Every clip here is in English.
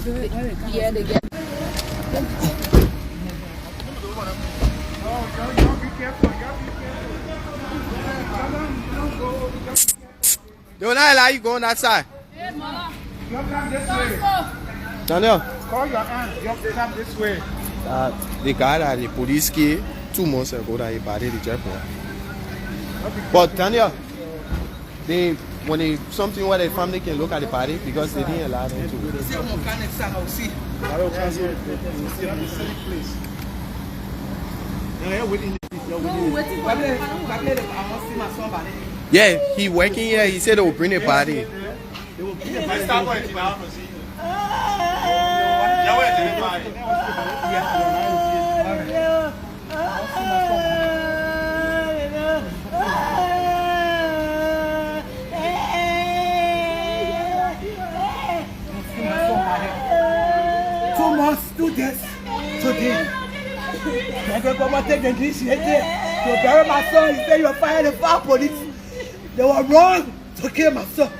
Yeah, they get. Don't allow you go on that side. Daniel. Call your aunt. Just come this way. The guy that the police killed 2 months ago that he bodied the jailbird. But Daniel, something where the family can look at the body because they didn't allow them to. Yeah, he working here. He said they will bring the body. Today. I can come and take the initiative to bury my son. He said you were fired the fire police. They were wrong to kill my son.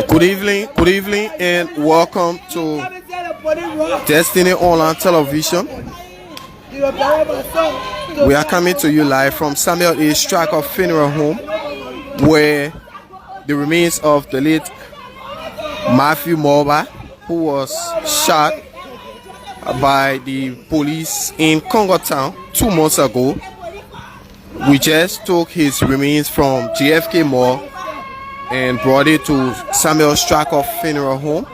Good evening, and welcome to Destiny Online Television. We are coming to you live from Samuel A. Striker Funeral Home, where the remains of the late Matthew Mulbah, who was shot by the police in Congo Town 2 months ago. We just took his remains from JFK Mall and brought it to Samuel Striker Funeral Home.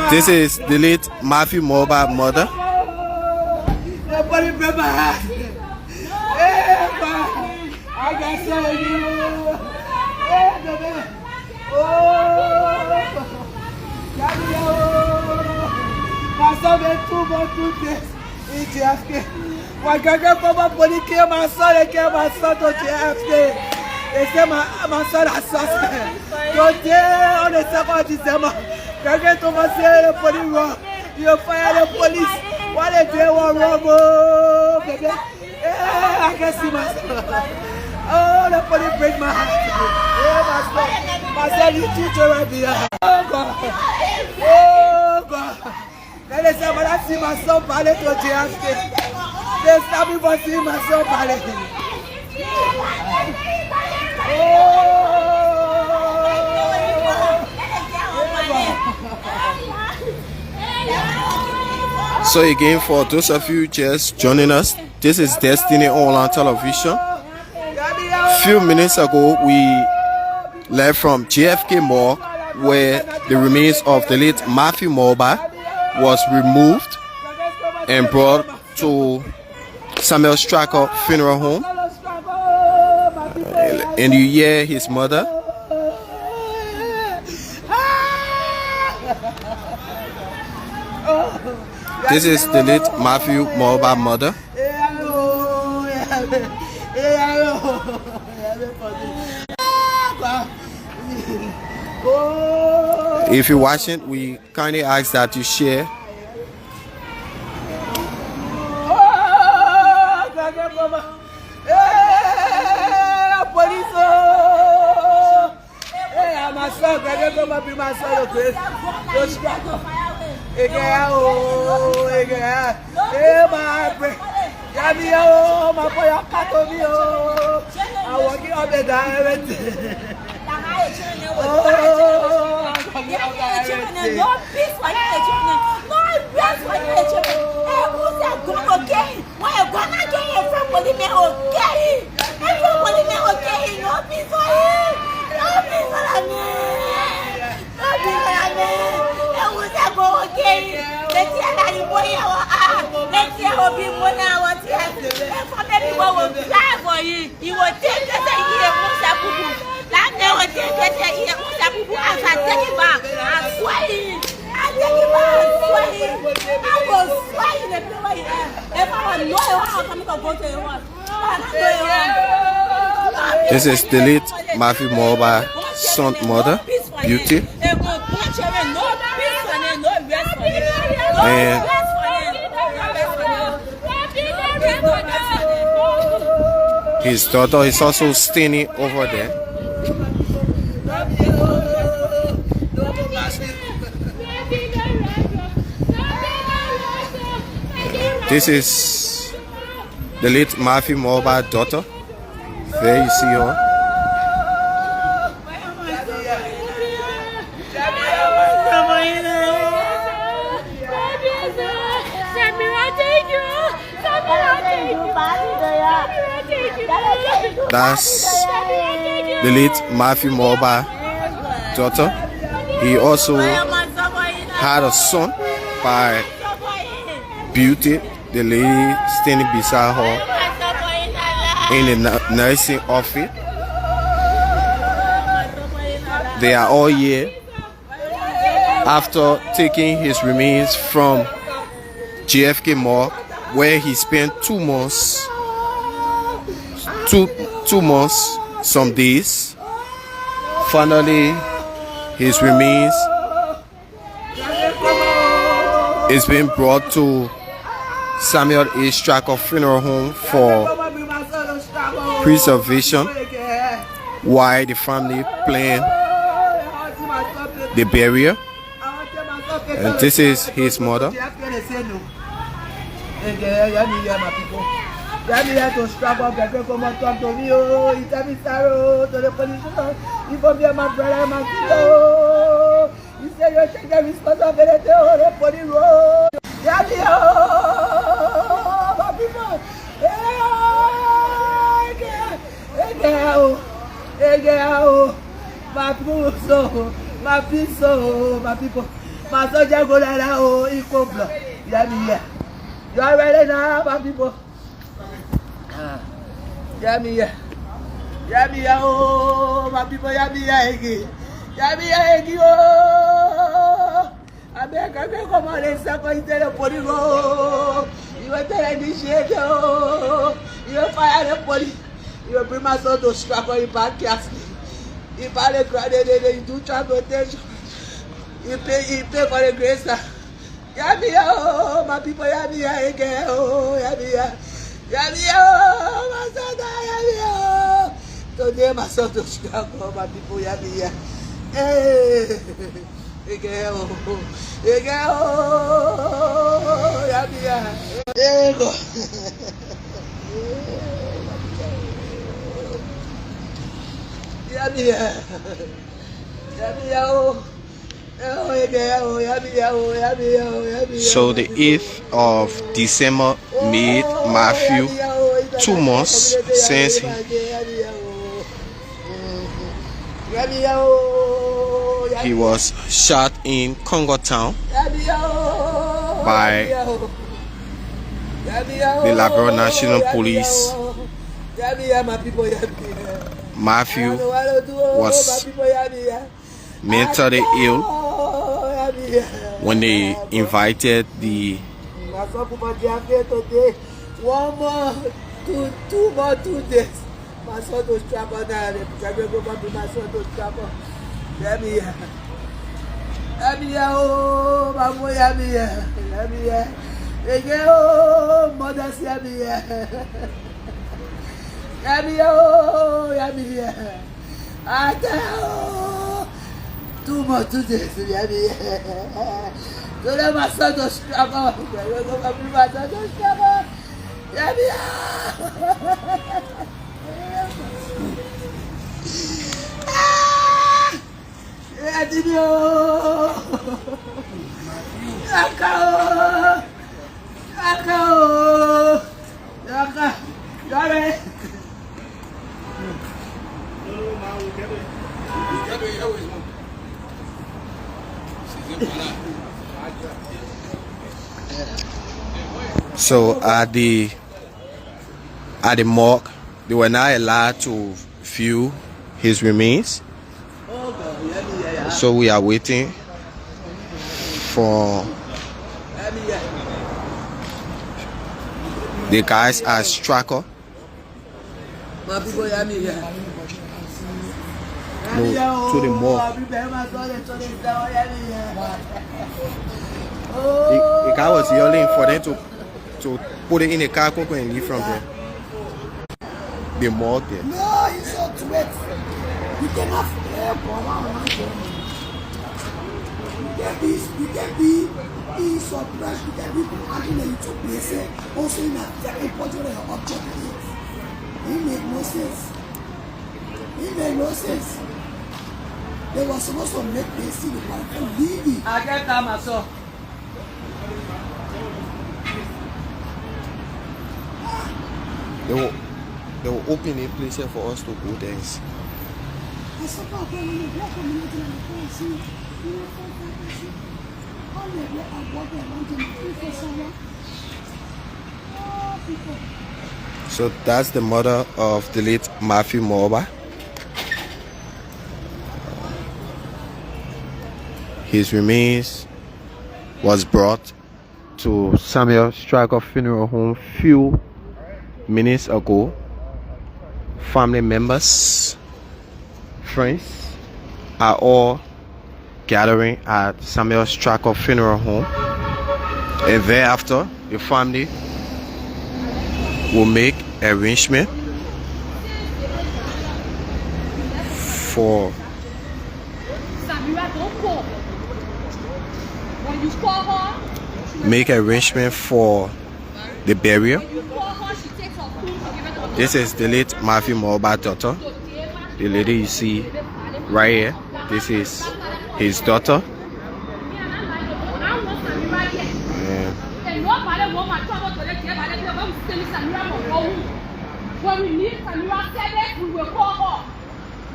This is the late Matthew Mulbah's mother. My son made 2 months, 2 days in JFK. My grandpa police killed my son, they killed my son to JFK. They said my son is suspect. Today, on the 2nd of December, grandpa Thomas said the police wrong. You fire the police. What they did was wrong, oh, baby. Yeah, I can see my son. Oh, the police break my heart. Yeah, my son is teacher right here. Oh, God. Oh, God. Then they said, but I see my son ballet to JFK. They stop me for seeing my son ballet. So again, for those of you just joining us, this is Destiny Online Television. A few minutes ago, we left from JFK Mall, where the remains of the late Matthew Mulbah was removed and brought to Samuel Striker Funeral Home. And you hear his mother. This is the late Matthew Mulbah's mother. If you're watching, we kindly ask that you share. This is the late Matthew Mulbah son mother, Beauty. And his daughter is also standing over there. This is the late Matthew Mulbah daughter. There you see her. That's the late Matthew Mulbah daughter. He also had a son by Beauty, the lady standing beside her in the nursing outfit. They are all here after taking his remains from JFK morgue, where he spent 2 months, two months, some days. Finally, his remains is being brought to Samuel A. Stracker Funeral Home for preservation, while the family plan the burial. And this is his mother. My people, my soldier go like that, oh, equal blood. Yeah. You are ready now, my people. Yeah, oh, my people, again. Oh. I beg, come on, let's stop and tell the police, oh. You are telling this shit, oh. You are fire the police. You bring my son to strap on your back, casting. If I let you do transportation, you pay for the grace. Oh, my people, again, oh, my son, oh. Today, my son to struggle, my people, hey, again, oh, there you go. So the 8th of December made Matthew 2 months since he was shot in Congo Town by the Liberia National Police. Matthew was mentally ill when they invited the 2 days. My son was trapped down. My son was trapped. Oh, my boy, oh, mother, oh, 2 more 2 days. So let my son to struggle. My son to struggle. So at the morgue, they were not allowed to view his remains. So we are waiting for The guys are Stracker. My people hear me here. No, to the mall. The guy was yelling for them to put it in a car and leave from there. The mall there. No, it's not too late. You cannot stay you can be in surprise, you can be acting in two places, also in a very important object. It made no sense. It made no sense. They were supposed to make the city and leave it. I get that myself. They will open a place here for us to go there. So that's the mother of the late Matthew Mulbah. His remains was brought to Samuel Stracker Funeral Home few minutes ago. Family members, friends are all gathering at Samuel Stracker Funeral Home, and thereafter the family will make arrangement for the burial. This is the late Matthew Mulbah's daughter. The lady you see right here, this is his daughter. When we need Samira service, we will call her.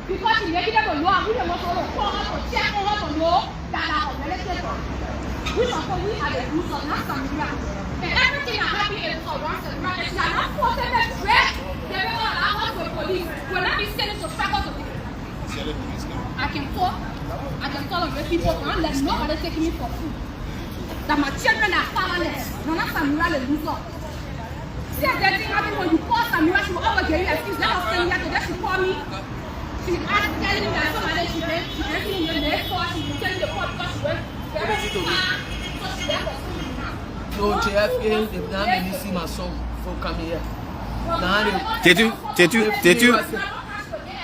Because she made it a law, we don't want to call her to check on her to know that our related. We don't know we have a use of not Samira. And everything that happened in the once Samira, and she has not forced them to break. They will not allow us to police. We'll not be sent to track us. I can call on the people and let nobody take me for food. That my children are fatherless. No, not Samira, the loser. See, that thing happened when you call Samira, she will always get you excuse. Let us tell you that she called me. She asked telling me that somebody she went in the next court, she will tell you the court because she went very far. No, JFK, they've done let me see my son for coming here.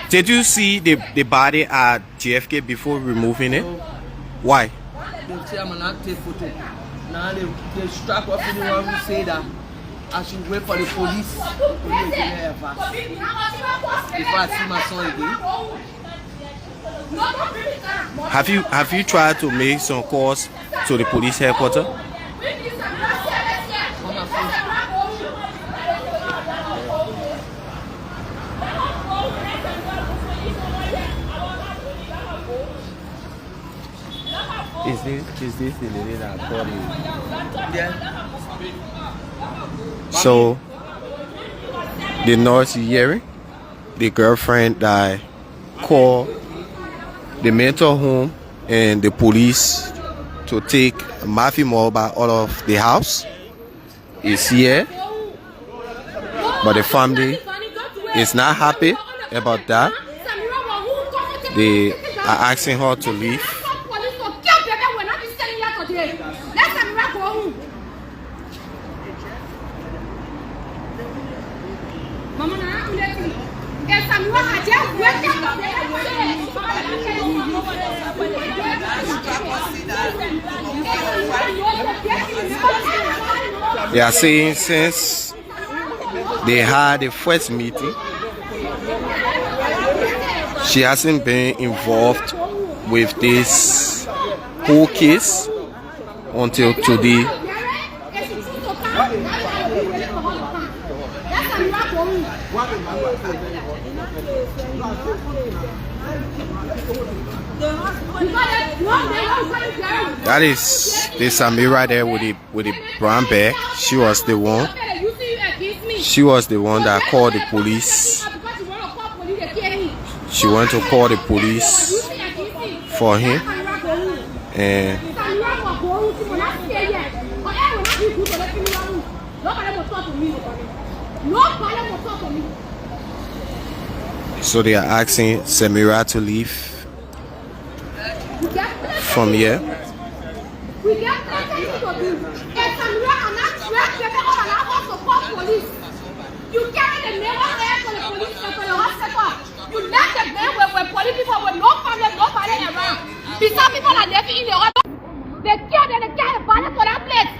Did you see the body at JFK before removing it? Why? They say I'm not take photo. Now they struck off anyone who say that I should wait for the police to make it before I see my son again. Have you tried to make some calls to the police headquarters? Is this the lady that called you? Yeah. So the nurse hearing, the girlfriend that called the mental home and the police to take Matthew Mulbah out of the house is here, but the family is not happy about that. They are asking her to leave. They are saying since they had the first meeting, she hasn't been involved with this whole case until today. That is the Samira there with the brown bag. She was the one that called the police. She went to call the police for him, and Nobody will talk to me. Nobody will talk to me. So they are asking Samira to leave from here. We get plenty to do. And Samira are not trapped, they all allow us to call police. You carry the name of air for the police and for the hospital. You let the man with police people with no family, nobody around. Besides people are living in the hospital. They killed and they carry a body to that place.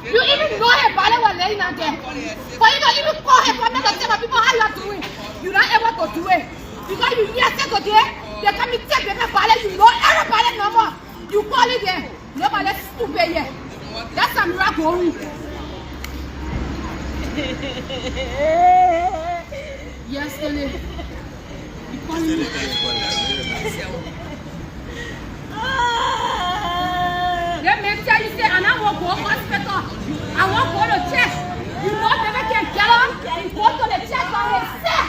You even know her body was laying out there. But you don't even call her family to tell my people how you are doing. You're not able to do it. Because you hear say today, they come and take the body, you know everybody no more. You call it there. Nobody stupid here. That's a miracle. Yesterday, you call me. Let me tell you, say, and I want to go to hospital. I want to go to church. You know, baby can get up and go to the church by himself.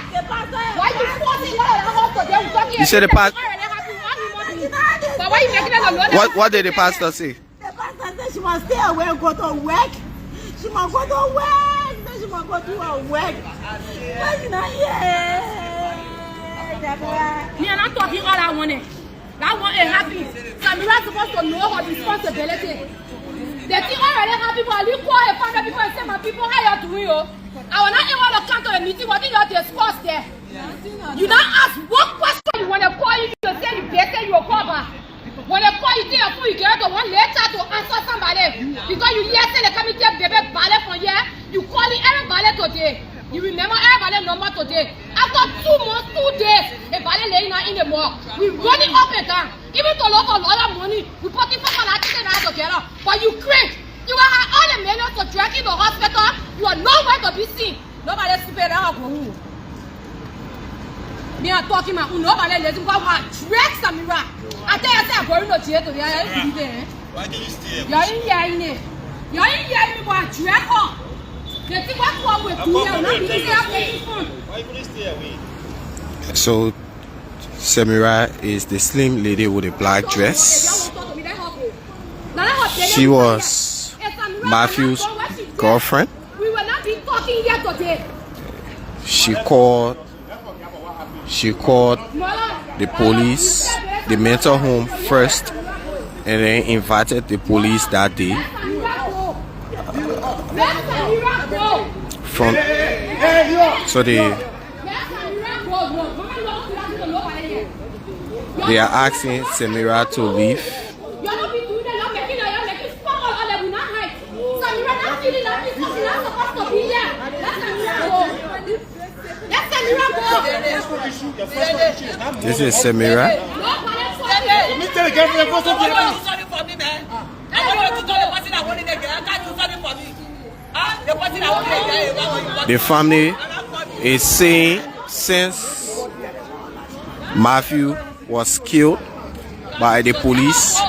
Why you forcing her to go to them? You said the pastor. But why you making it? What did the pastor say? The pastor said she must stay away and go to work. She must go to work. She must go to her work. Why you not here? Me and I'm talking all I wanted. That one is happy. Samira is supposed to know her responsibility. The thing already happy, but you call her father people and say, my people, how you doing? I will not able to come to the meeting. What did you discuss there? You don't ask what question you want to call you. You say you better you will call back. When they call you, you get to one later to answer somebody. Because you hear say the committee baby ballet from here, you call it everybody today. You remember everybody number today. After 2 months, 2 days, a ballet laying out in the mall. We running up and down. Even to lot of money, we put it for an accident together. But you crazy. You will have all the millions to drag in the hospital. You are nowhere to be seen. Nobody stupid out of who. Me are talking about nobody let him go and drag Samira. I tell you, I'm going to jail today. Why do you stay? You're in here. You're in here, but drag her. They think what's wrong with you? Why couldn't you stay away? So Samira is the slim lady with a black dress. She was Matthew's girlfriend. We will not be talking here today. She called the police, the mental home first, and then invited the police that day. So they are asking Samira to leave. This is Samira. The family is saying since Matthew was killed by the police,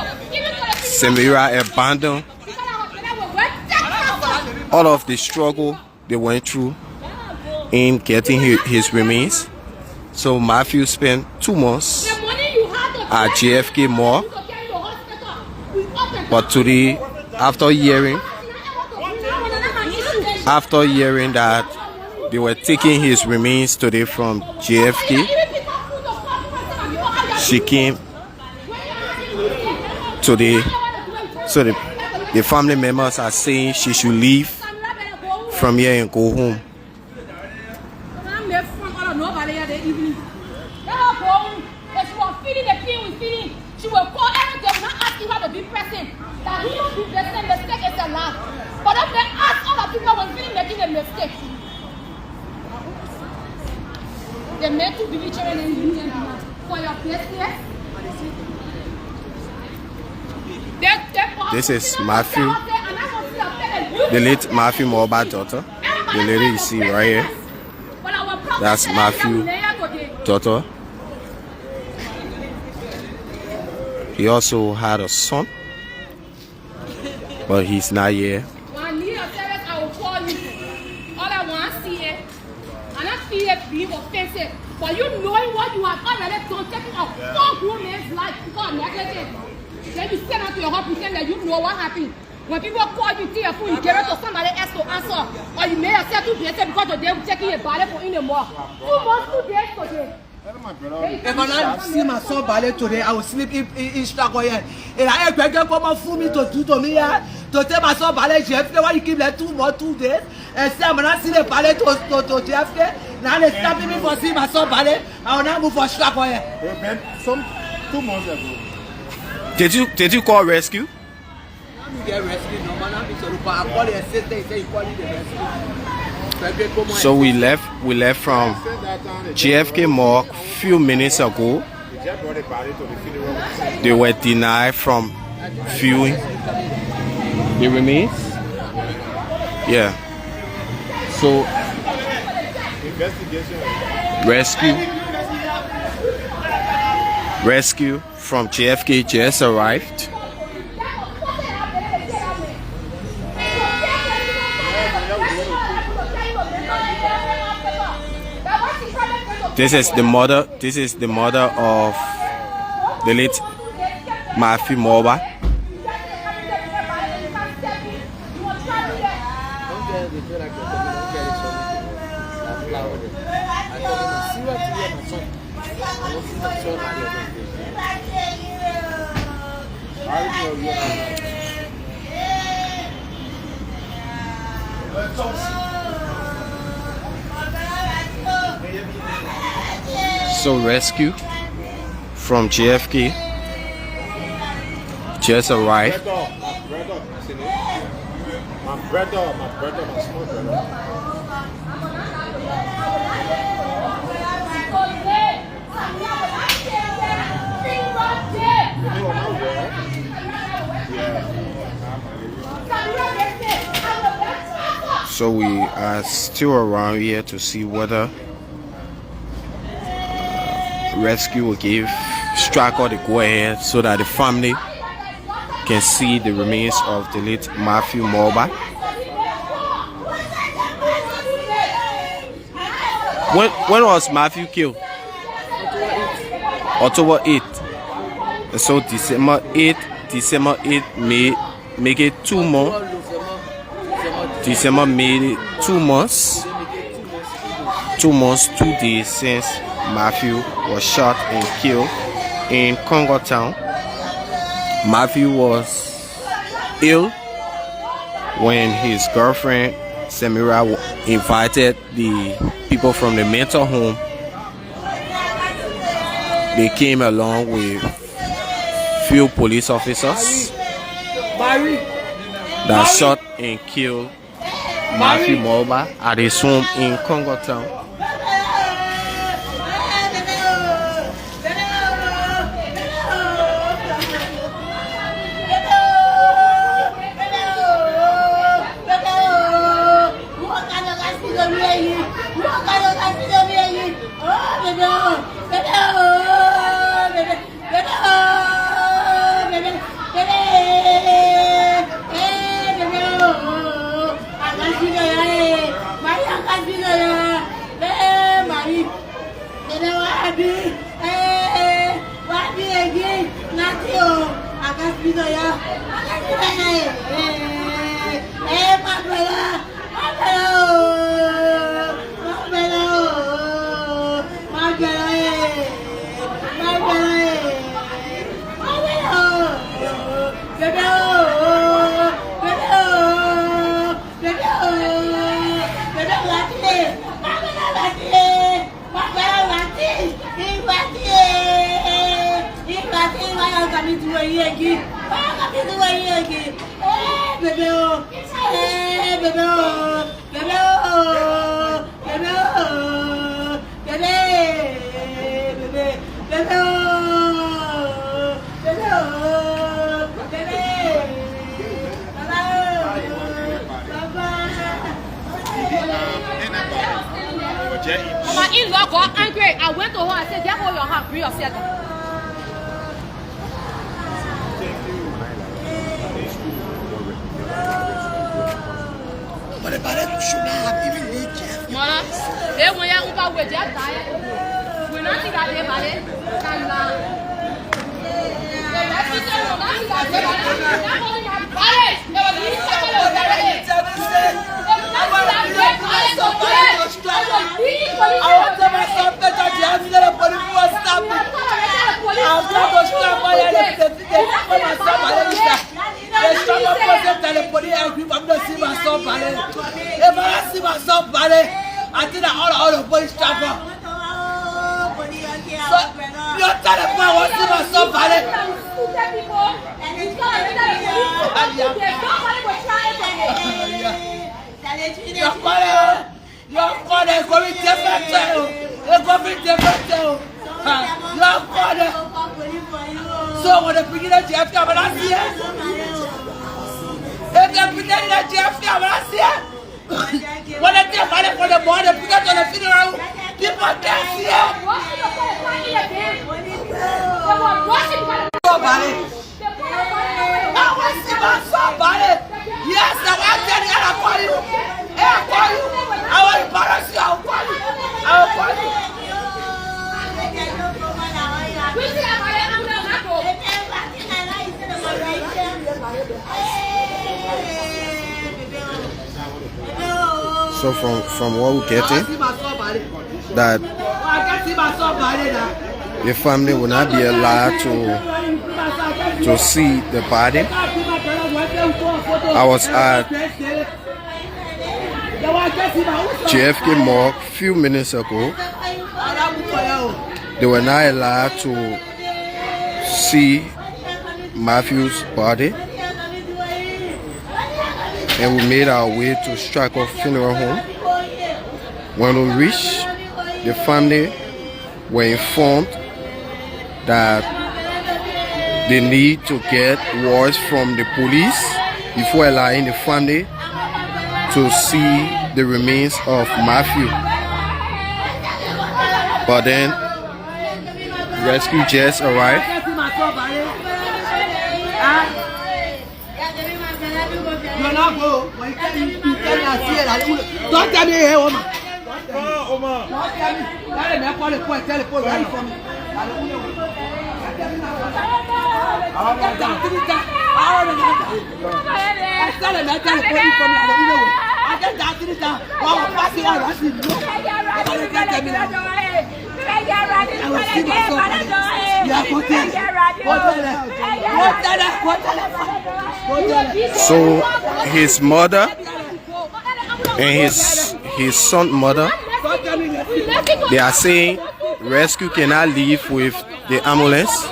Samira abandoned all of the struggle they went through in getting his remains. So Matthew spent 2 months at JFK Mall. But today, after hearing that they were taking his remains today from JFK, she came today. So the family members are saying she should leave from here and go home. She will call everything, not asking her to be present. That he don't be present, mistake is a lot. But if they ask all the people when feeling making a mistake, they make to be literally and union for your place here. This is Matthew, the late Matthew Mulbah daughter. The lady you see right here, that's Matthew's daughter. He also had a son, but he's not here. When I need a service, I will call you. All I want to see it, and I feel it being offensive. But you knowing what you have already done, taking a full grown man's life because of negligence. Then you send out to your heart, pretend that you know what happened. When people call you, think your phone, you give it to somebody else to answer. Or you may have said 2 days because today we're taking a ballet for in the mall. 2 months, 2 days today. If I not see my son ballet today, I will sleep in Chicago here. And I ain't going to come for me to do to me here. To tell my son ballet, JFK, why you keep like 2 more 2 days? And say I'm not seeing the ballet to JFK. Now they stopping me for seeing my son ballet. I will not move for Chicago here. Some 2 months ago. Did you call rescue? Get rescued, no man. I'm calling the assistant. He said he calling the rescue. So we left from JFK morgue few minutes ago. They were denied from viewing the remains. Yeah. So rescue from JFK just arrived. This is the mother of the late Matthew Mulbah. So rescue from JFK just arrived. My brother, my small brother. So we are still around here to see whether rescue will give Striker the go ahead so that the family can see the remains of the late Matthew Mulbah. When was Matthew killed? October 8th. So December 8th make it 2 months. December made it 2 months. 2 months, 2 days since Matthew was shot and killed in Congo Town. Matthew was ill when his girlfriend Samira invited the people from the mental home. They came along with few police officers that shot and killed Matthew Mulbah at his home in Congo Town. My in-law got angry. I went to her and said, get hold your hand, bring yourself down. But the ballet should not have even need Jeff. Mama, they want you to go with Jeff. We're not going to get ballet. Ballet, son balai to strike. I want to my son better JFK, the police will stop me. I'm going to strike my head. They put my son balai inside. They strike my person and the police agree for me to see my son balai. If I see my son balai, I think that all the police strike her. So, you tell the boy what see my son balai. Your father is going to different too. It's going to be different too. Your father. So when the beginner Jeff come and I see it. If the beginner Jeff come and I see it. When they take money for the boy, they pick up on the funeral. People can't see it. I want to see my somebody. Yes, I want to tell you, I'll call you. I'll call you. I want to embarrass you. I'll call you. I'll call you. So from what we're getting, that the family will not be allowed to see the body. I was at JFK morgue a few minutes ago. They were not allowed to see Matthew's body, and we made our way to Stryker Funeral Home. When we reached, the family were informed that they need to get words from the police before allowing the family to see the remains of Matthew. But then rescue jets arrived. Don't tell me here, woman. So his mother and his son mother, they are saying rescue cannot leave with the ambulance.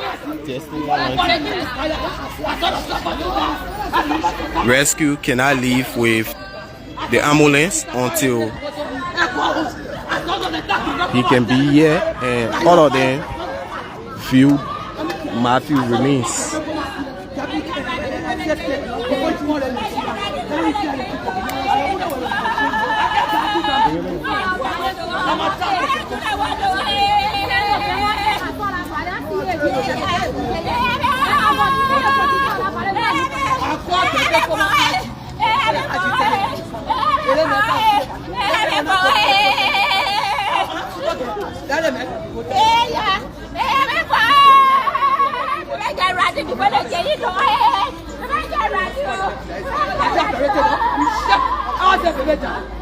Rescue cannot leave with the ambulance until he can be here and all of them view Matthew remains.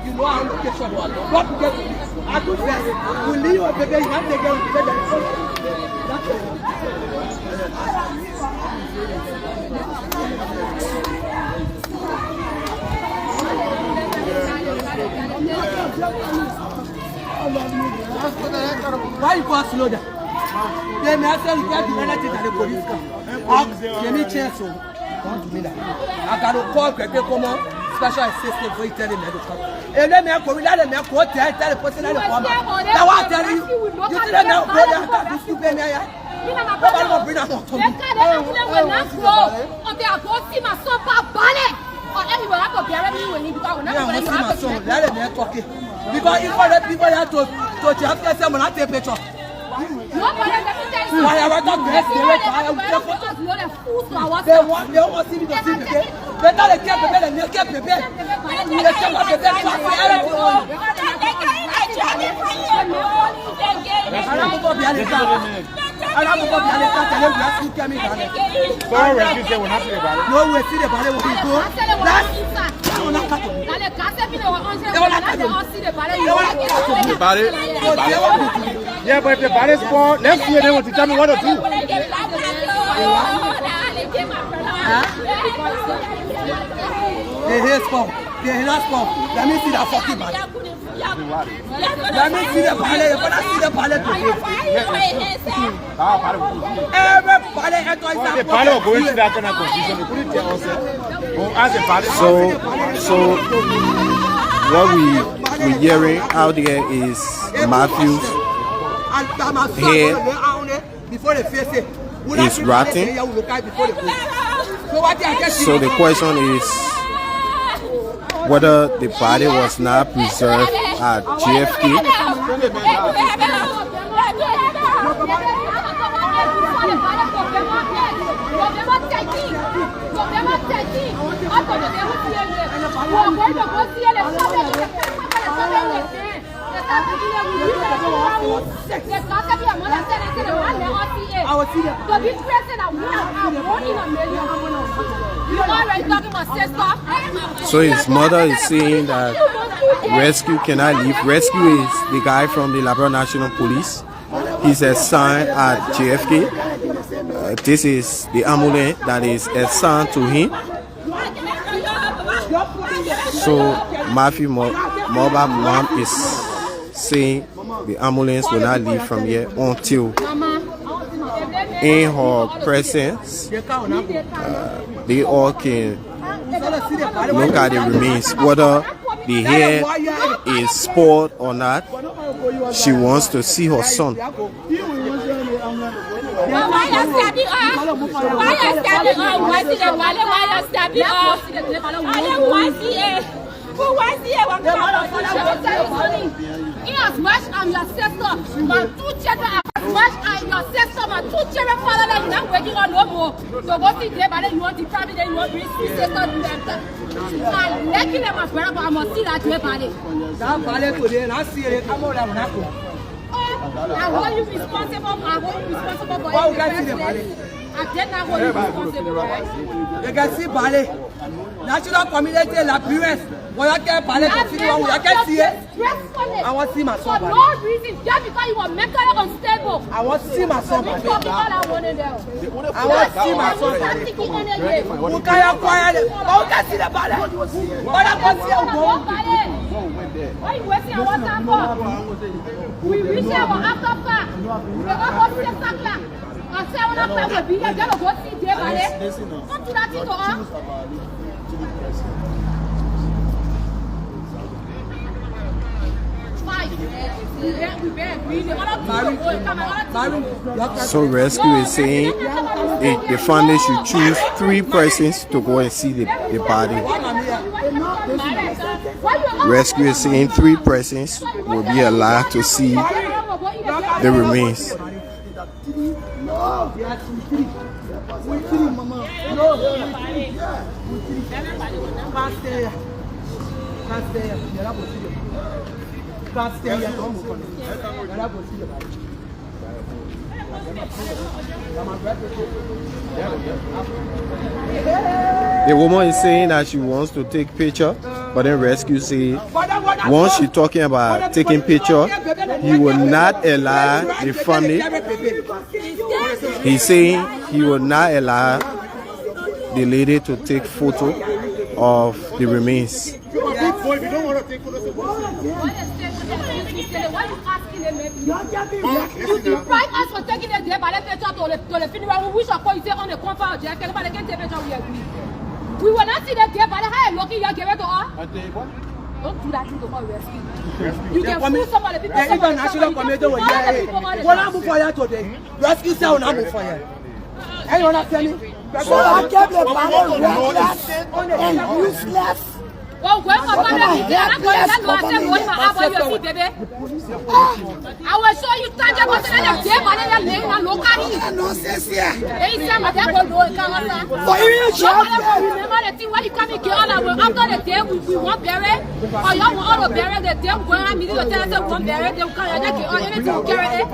You know how location was. What to get to this? I could say, we leave a baby, you have to get to why you go slow down? They may tell you get the relative at the police car. Give me chance, so don't do me that. I got to call Kpai special assistant for telling me to come. And then I go, let them go tell the person that come. Now I tell you, you didn't know go there to this stupid man. Nobody will bring us on to me. Because if other people have to just someone, I take a picture. I have a dress, they want to see me to see the better they get prepared and they get prepared. They cannot prepare Yeah, but if the body sport, next year they want to tell me what to do. They hate sport. They hate sport. Let me see that fucking body. Let me see the ballet. You better see the ballet today. Everybody enters that. The ballet will go into that kind of confusion. They couldn't tell us. As a ballet. So what we're hearing out there is Matthew's hair is rotting. So the question is whether the body was not preserved at JFK. So his mother is saying that rescue cannot leave. Rescue is the guy from the Liberia National Police. He's assigned at JFK. This is the ambulance that is assigned to him. So Matthew Mulbah mom is saying the ambulance will not leave from here until in her presence they all can look at the remains, whether the hair is spoiled or not. She wants to see her son. Inasmuch I'm your sister, my 2 children are as much as your sister, my 2 children father that you're not working on no more. So go see there, but then you want to family, then you want to bring 3 sisters to them. I'm making them my brother, but I must see that day, buddy. That ballet today, and I see it. I'm all I'm not. I hold you responsible. I hold you responsible for Why would I see the ballet? I did not hold you responsible, right? You can see ballet. National community, la purest. When I get ballet, I can see it. I want to see my son. For no reason, just because you were mentally unstable. I want to see my son. I want to see my son. Who can quiet? Who can see the ballet? What I can see, why you wasting our time for? We reach our after fact. We go to the circle. And say when after we be here, go see the ballet. Come to that thing to us. So rescue is saying the family should choose 3 persons to go and see the body. Rescue is saying 3 persons will be allowed to see the remains. The woman is saying that she wants to take picture, but then rescue say once she talking about taking picture, he will not allow the family. He's saying he will not allow the lady to take photo of the remains. If you don't want to take photos, you bribe us for taking the day by the picture to the funeral. We wish our point on the compound. But they can't take picture. We will not see the day by the high looking. You give it to us. Don't do that to the rescue. You can fool some of the people. Even national committee will hear it. What I'm for here today? Rescue say on I'm for here. Anyone have tell me? So I kept the battle reckless and useless. Well, welcome, I will show you tangible and for you, remember the thing when you come in after the day we won't bury or you want to bury the day we're going to meet the tenants and won't bury them or anything to carry it.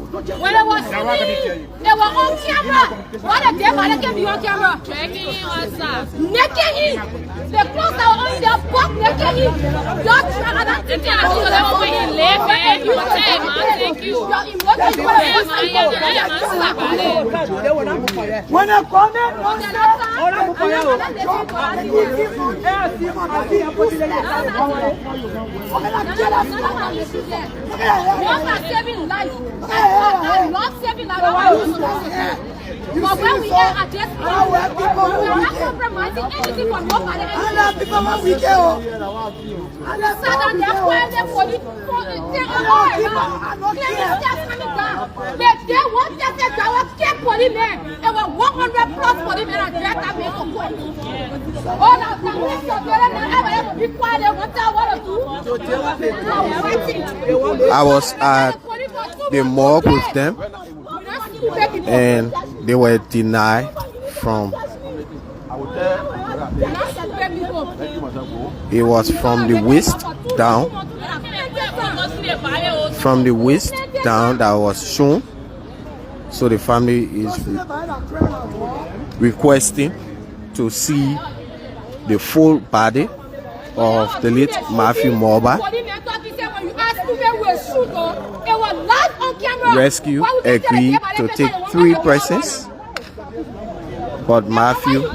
When I was sitting, they were on camera. What a day, but they can be on camera. Checking him outside. Naked him. The clothes that were on their butt, naked him. Your child, I don't think I should have when he left, man. You say, man, thank you. Your emotions were When I come in, saving life. Not saving life. But when we are at this point, we are not compromising anything for nobody. They want to take our care for the men. There were 100 plus for the men and that men for God. Oh, now be quiet. I was at the morgue with them, and they were denied from. It was from the waist down. From the waist down that was shown. So the family is requesting to see the full body of the late Matthew Mulbah. Rescue agreed to take 3 persons, but Matthew's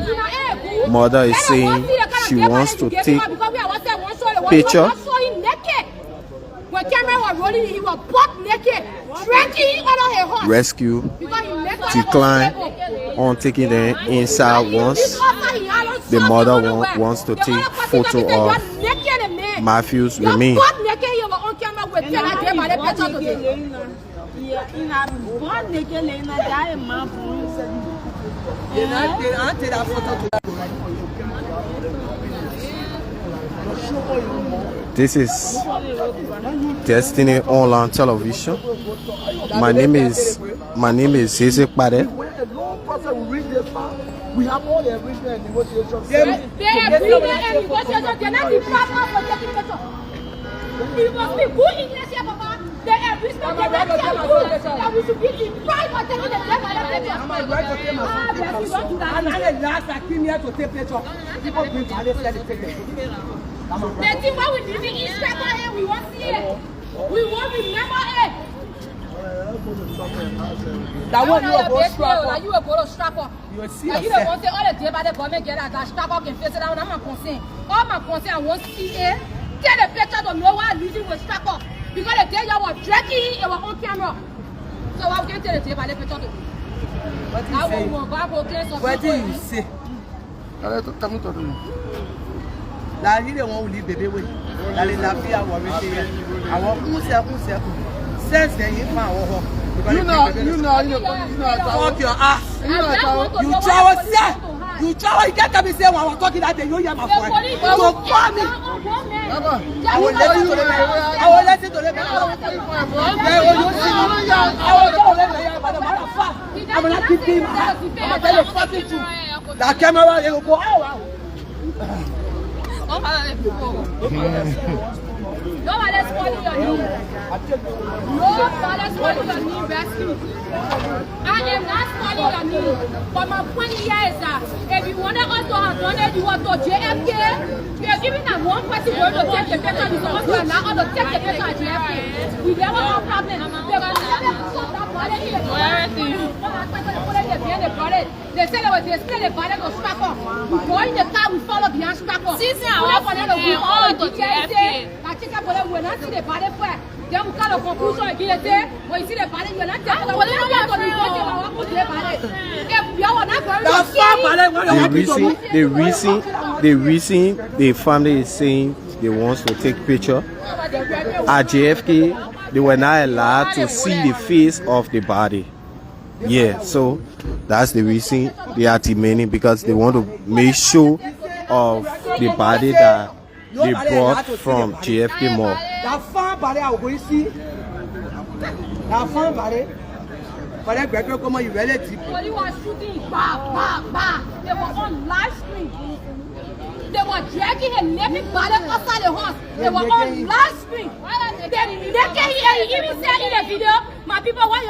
mother is saying she wants to take picture. When camera was rolling, he was butt naked, drinking out of her horse. Rescue declined on taking them inside once the mother wants to take photo of Matthew's remains. This is Destiny Online Television. My name is Kpai. We have all the everything and negotiations. They're not the partner for taking pictures. You must be good English here, Papa. They are respected that we should be deprived for taking the time and picture. I'm right to take my son. And I last I came here to take picture. People bring to Alice here to take picture. The thing what we did in Israel here, we won't see it. We won't remember it. That one you are both strap up. You are both strap up. You will see you don't want to all the day by the government get that strap up and face it down. I'm not concerned. All my concern I won't see it. Take the picture to know why losing was strap up. Because the day you were drinking, it was on camera. So I'll get to the day by the picture to what do you say? La vie de mon livre bébé oui. La vie avoir été. Avoir Since then you found you know. Fuck your ass. You travel, sir. You travel. You can't me say when I was talking that day. You hear my voice. So call me. I will listen to the man. I will listen to the man. I'm not keeping him. I'm tell you fucking truth. That camera, they will go. Nobody's calling your name. Nobody's calling your name, rescue. I am not calling your name. But my point here is that if you wanted us to have done it, you want to JFK, we are giving them one person going to take the picture, you supposed to allow us to take the picture at JFK. We never have a problem. They said they were displaying the body of Strapper. We go in the car, we follow behind Strapper. Since I was all to JFK. When I see the body first, then we call a conclusion again. When you see the body, you're not telling them. The reason the family is saying they want to take picture at JFK, they were not allowed to see the face of the body. Yeah, so that's the reason they are demanding, because they want to make sure of the body that they brought from JFK Mall. That farm body I will go see. That farm body. But that Gregor come on, you relative. When you were shooting, bah, bah, bah, they were on live stream. They were dragging a living body outside the house. They were on live stream. They can't even say in the video, my people, what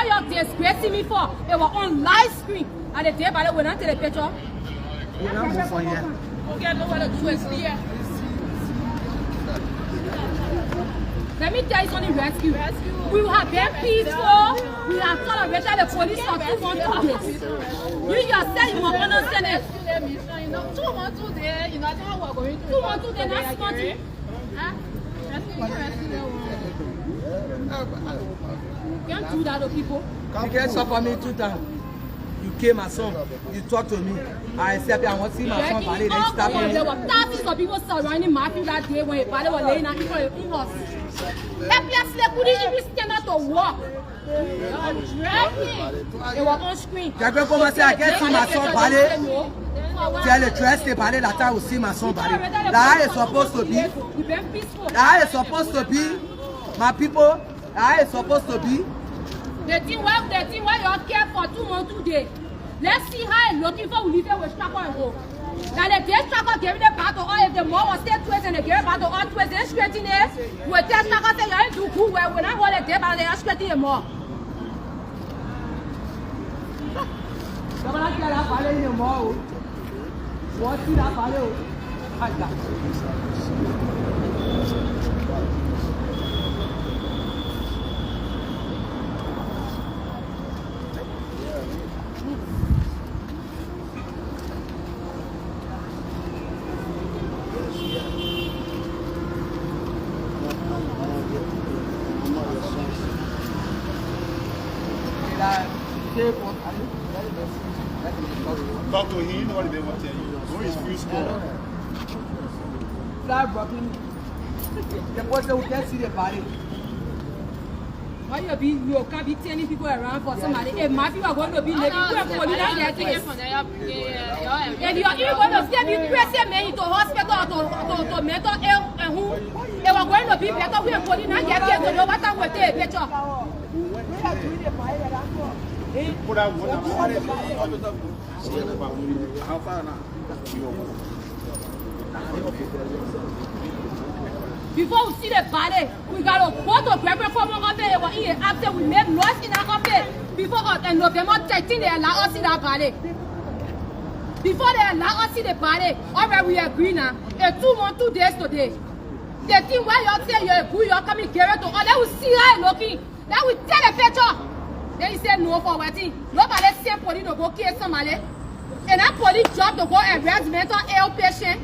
y'all disgracing me for? They were on live stream. And the dead body went on to the picture. We don't move from here. Okay, know what to do is here. Let me tell you something, rescue. We have been peaceful. We have tolerated the police for 2 months, 2 days. You yourself, you must understand it. 2 months, 2 days, you know how we're going to 2 months, 2 days, that's nothing. You can't do that to people. You can't suffer me 2 times. You came my son, you talk to me. I accept it. I want to see my son ballet. Then stop me. There were thousands of people surrounding Matthew that day when his ballet was laying out. He was. Helplessly couldn't even stand up to walk. They were on screen. Quelqu'un commençait à get see my son ballet. Tell the dress the ballet that I will see my son ballet. That is supposed to be. That is supposed to be. My people. That is supposed to be. The thing why y'all care for 2 months, 2 days. Let's see how it's looking for we leave it with Strapper and go. Now the day Strapper gave the battle, or if the mom was still twisting and they gave the battle all twisting, straighten it. We tell Strapper say you ain't do good well. When I hold the day battle, they are straighten it more. Someone tell that ballet in the mall. What see that ballet? Talk to him, what they want to tell you. Who is free score? Fly Brooklyn. The person who can't see the body. Why you can't be telling people around for somebody? If my people are going to be living, you are going to be If you are even going to send me pressing me into hospital to mental health and who, they were going to be better with police and get here to know what time we take a picture. Put out one. How far now? Before we see the body, we got to go to Gregory for one of it. After we made noise in our office, before us and November 13, they allow us see that body. Before they allow us see the body, already we agree now. And 2 months, 2 days today. The thing where y'all say you're good, you're coming here to all, they will see her looking. They will tell the picture. Then he said no for waiting. Nobody sent police to go kill somebody. And that police job to go arrest mental ill patient.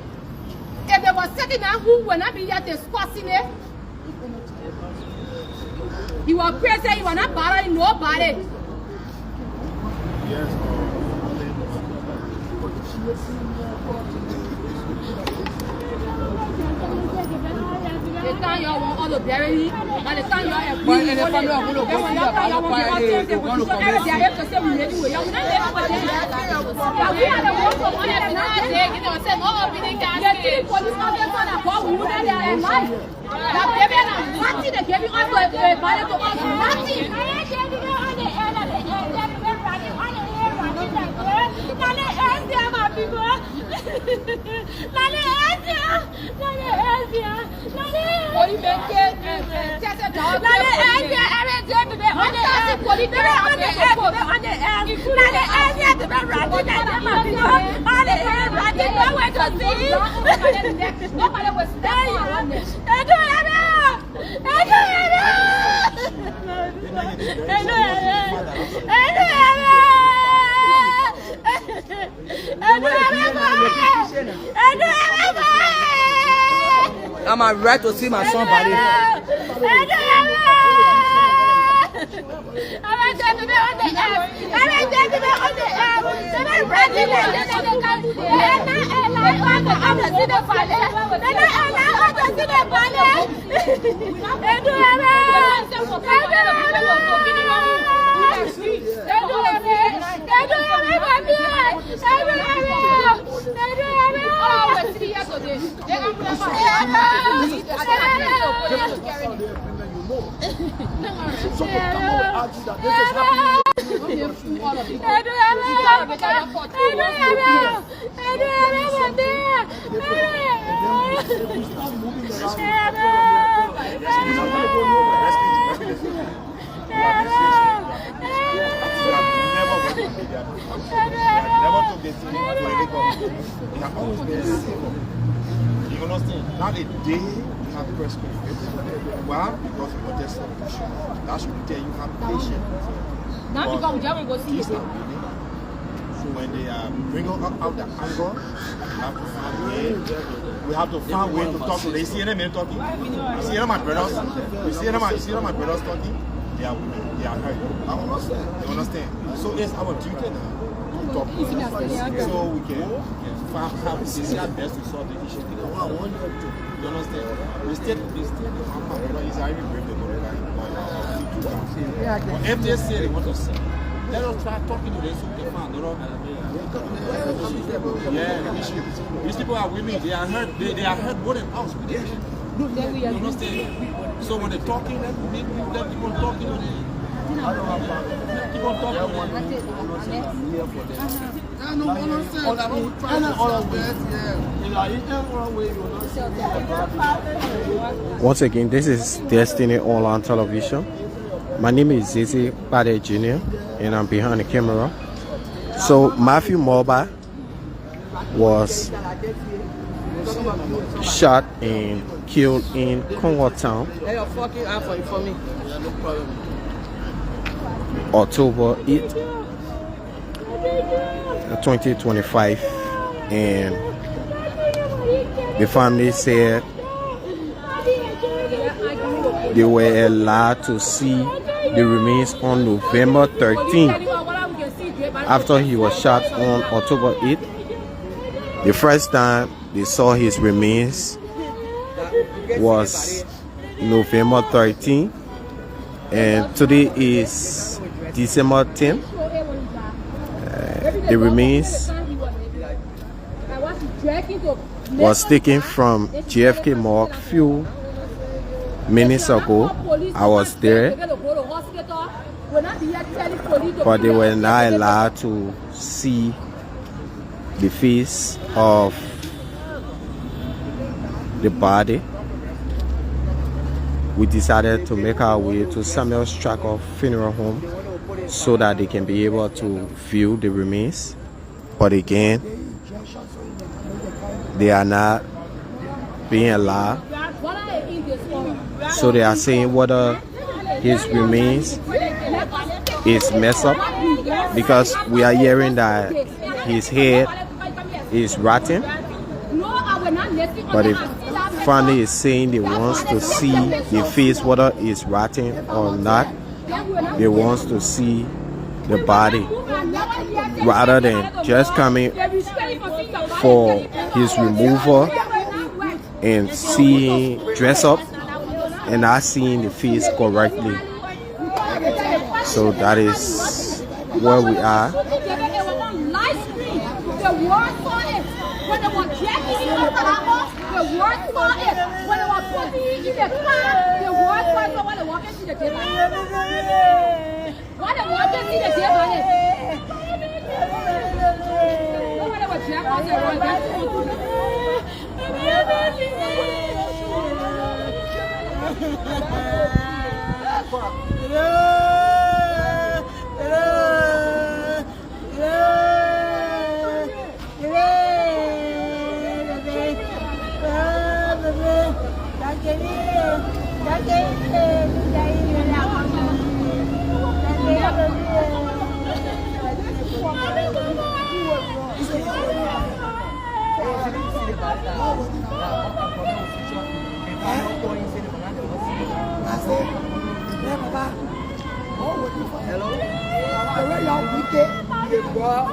If they were sitting down, who will not be here discussing it? He was crazy, he was not bothering nobody. Yes. The time y'all want all to bury me, by the time y'all agree, But in the family of Mulbah, they want to come and see. We are the ones who want to police officers that call we know their life. That baby and nothing, they gave you all to a body to us, nothing. Nobody was standing around this. I'm right to see my son body. You understand? Now the day you have press conference. Why? Because you want this solution. That should tell you have patience. Now because we just go see it. So when they bring out the anger, we have to find way to talk to them. You see them talking? You see them my brothers? You see them my brothers talking? They are women. They are hurt. You understand? So it's our duty now to talk to them. So we can have the best to solve the issue. You understand? We still my brother is even brave to go to but if they say they want to see, let us try talking to them so we can find these people are women, they are hurt, they are hurt more than us. You understand? So when they're talking, let people talking to them. Keep on talking Once again, this is Destiny Online Television. My name is Kpai Jr. and I'm behind the camera. So Matthew Mulbah was shot and killed in Congo Town October 8, 2025, and the family said they were allowed to see the remains on November 13th after he was shot on October 8th. The first time they saw his remains was November 13th, and today is December 10th. The remains was taken from JFK morgue few minutes ago. I was there, but they were not allowed to see the face of the body. We decided to make our way to Samuel Stracker Funeral Home so that they can be able to view the remains. But again, they are not being allowed. So they are saying whether his remains is messed up, because we are hearing that his head is rotten. But the family is saying they want to see the face, whether it's rotten or not. They want to see the body rather than just coming for his removal and seeing dress up and not seeing the face correctly. So that is where we are. When they were checking in the word for it. When they were putting it in the car, the word for it when they walk into the table. When they walk into the table, when they were checking the word,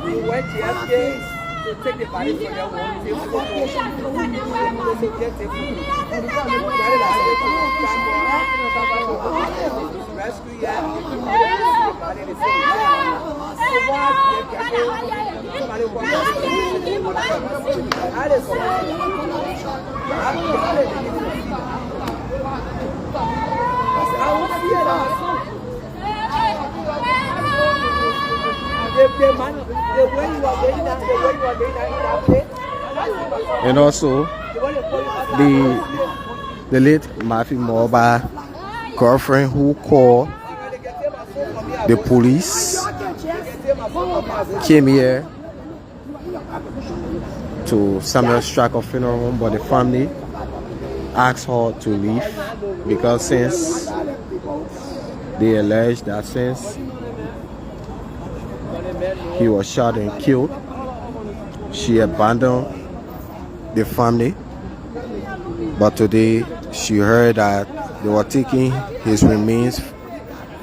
We went to take the body for their own And also the late Matthew Mulbah girlfriend who called the police came here to Samuel Stracker funeral home, but the family asked her to leave because since they allege that since he was shot and killed, she abandoned the family. But today she heard that they were taking his remains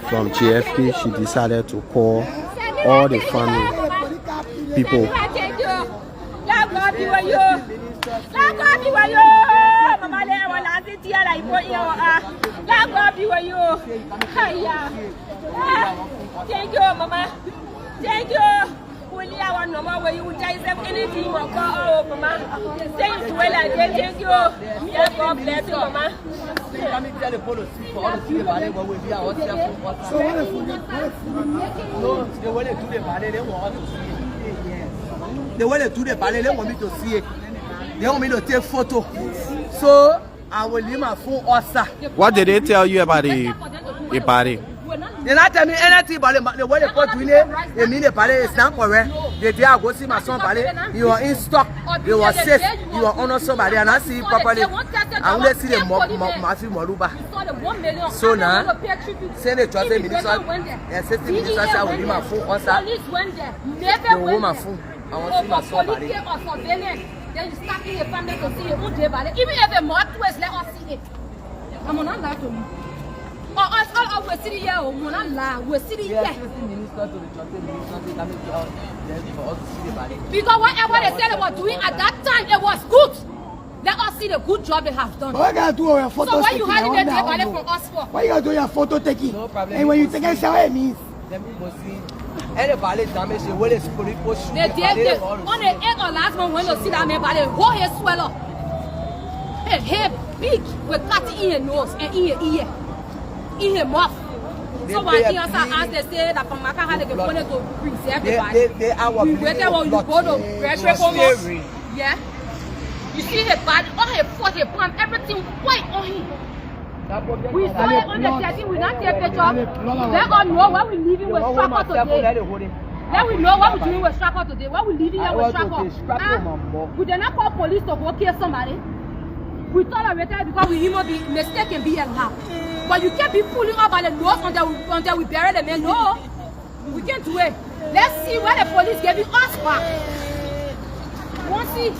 from JFK. She decided to call all the family people. Thank you, Mama. Thank you. Only our normal way you guys have anything or call, Mama. Thank you, well, I thank you. Yes, God bless you, Mama. They want to do the ballet, they want me to see it. They want me to take photo. So I will leave my phone also. What did they tell you about the body? They not tell me anything about the way they put doing it. They mean the ballet is not correct. The day I go see my son ballet, he was in stock. He was safe. He was honor somebody and I see properly. I only see the Matthew Mulbah. So now, send the trust minister and 60 ministers I will leave my phone also. They will hold my phone. I want to see my son ballet. Then you start in the family to see it. Even if a more twist, let us see it. I'm not allowed to. All we're sitting here, we're sitting here. Because whatever they said they were doing at that time, it was good. Let us see the good job they have done. Why gotta do your photo so why taking? you hiding the ballet from us for? Why you gotta do your photo taking? No problem. And when you take a shower, it means. Let me go see. And the ballet damage, the way it's put it, they did on the egg or last one when you see that man ballet, whole hair swell up. His hair big with cutting in your nose and in your ear. In her mouth. So when he also asked, they say that from Maka had to go to preserve the body. We waited when you go to pressure for yeah. You see her body, all her foot, her palm, everything white on him. We saw it on the 13, we not take picture. Let us know what we're leaving with Stracker today. Let we know what we're doing with Stracker today. What we're leaving here with Stracker. We did not call police to go kill somebody. We tolerated because we human be mistaken be allowed. But you can't be pulling up by the nose until we bury the man. No, we can't do it. Let's see what the police giving us back. Won't see.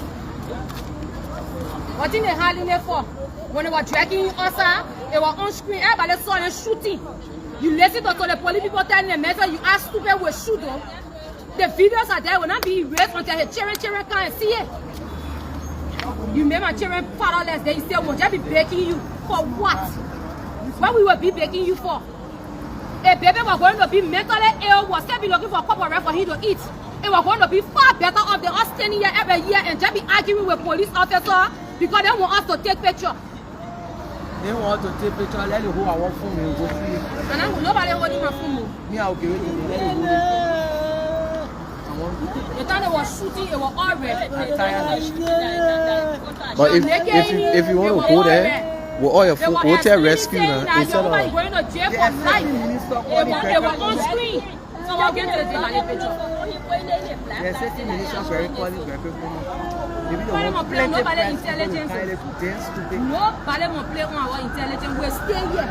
What in the hiding there for? When they were dragging us out, they were on screen. Everybody saw them shooting. You listen to the police people telling them, "Measure you ask stupid will shoot them." The videos are there will not be erased until the children can't see it. You made my children fatherless. They say, "Will just be begging you for what? What we will be begging you for? A baby was going to be mentally ill, was still be looking for a cup of rest for him to eat. It was going to be far better off than us standing here every year and just be arguing with police officers because they want us to take picture. They want to take picture. Let the whole our phone and go see it. And nobody holding my phone. Me, I'll give it to you. Let it hold it. The time they were shooting, it was all red. But if you want to go there, with all your food, hotel rescue now, instead of going to jail for life. They were on screen. Someone get to the ballet picture. The 60 ministers very quality, very good. Nobody will play nobody intelligence. Nobody will play on our intelligence. We're staying here.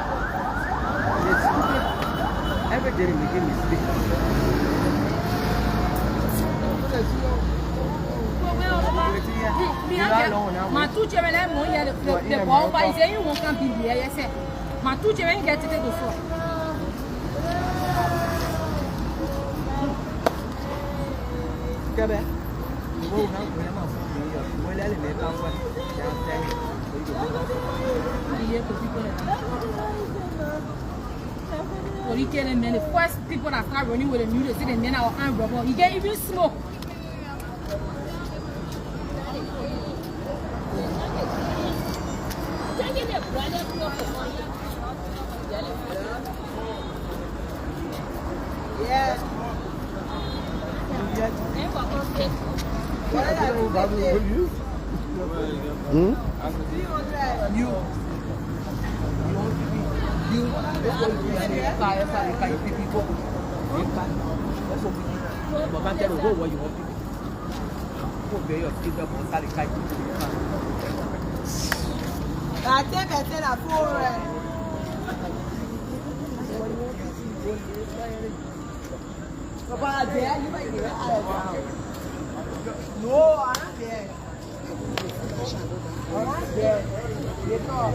Every day we make mistakes. My two children, the ball by saying you won't come be here. Yes, sir. My two children get to the floor. Come back. Well, you get them, man. The first people that start running with the new, they see the men are armed rubber. You get even smoke. Yeah. Hmm? No, I'm not there. I'm not there. You know.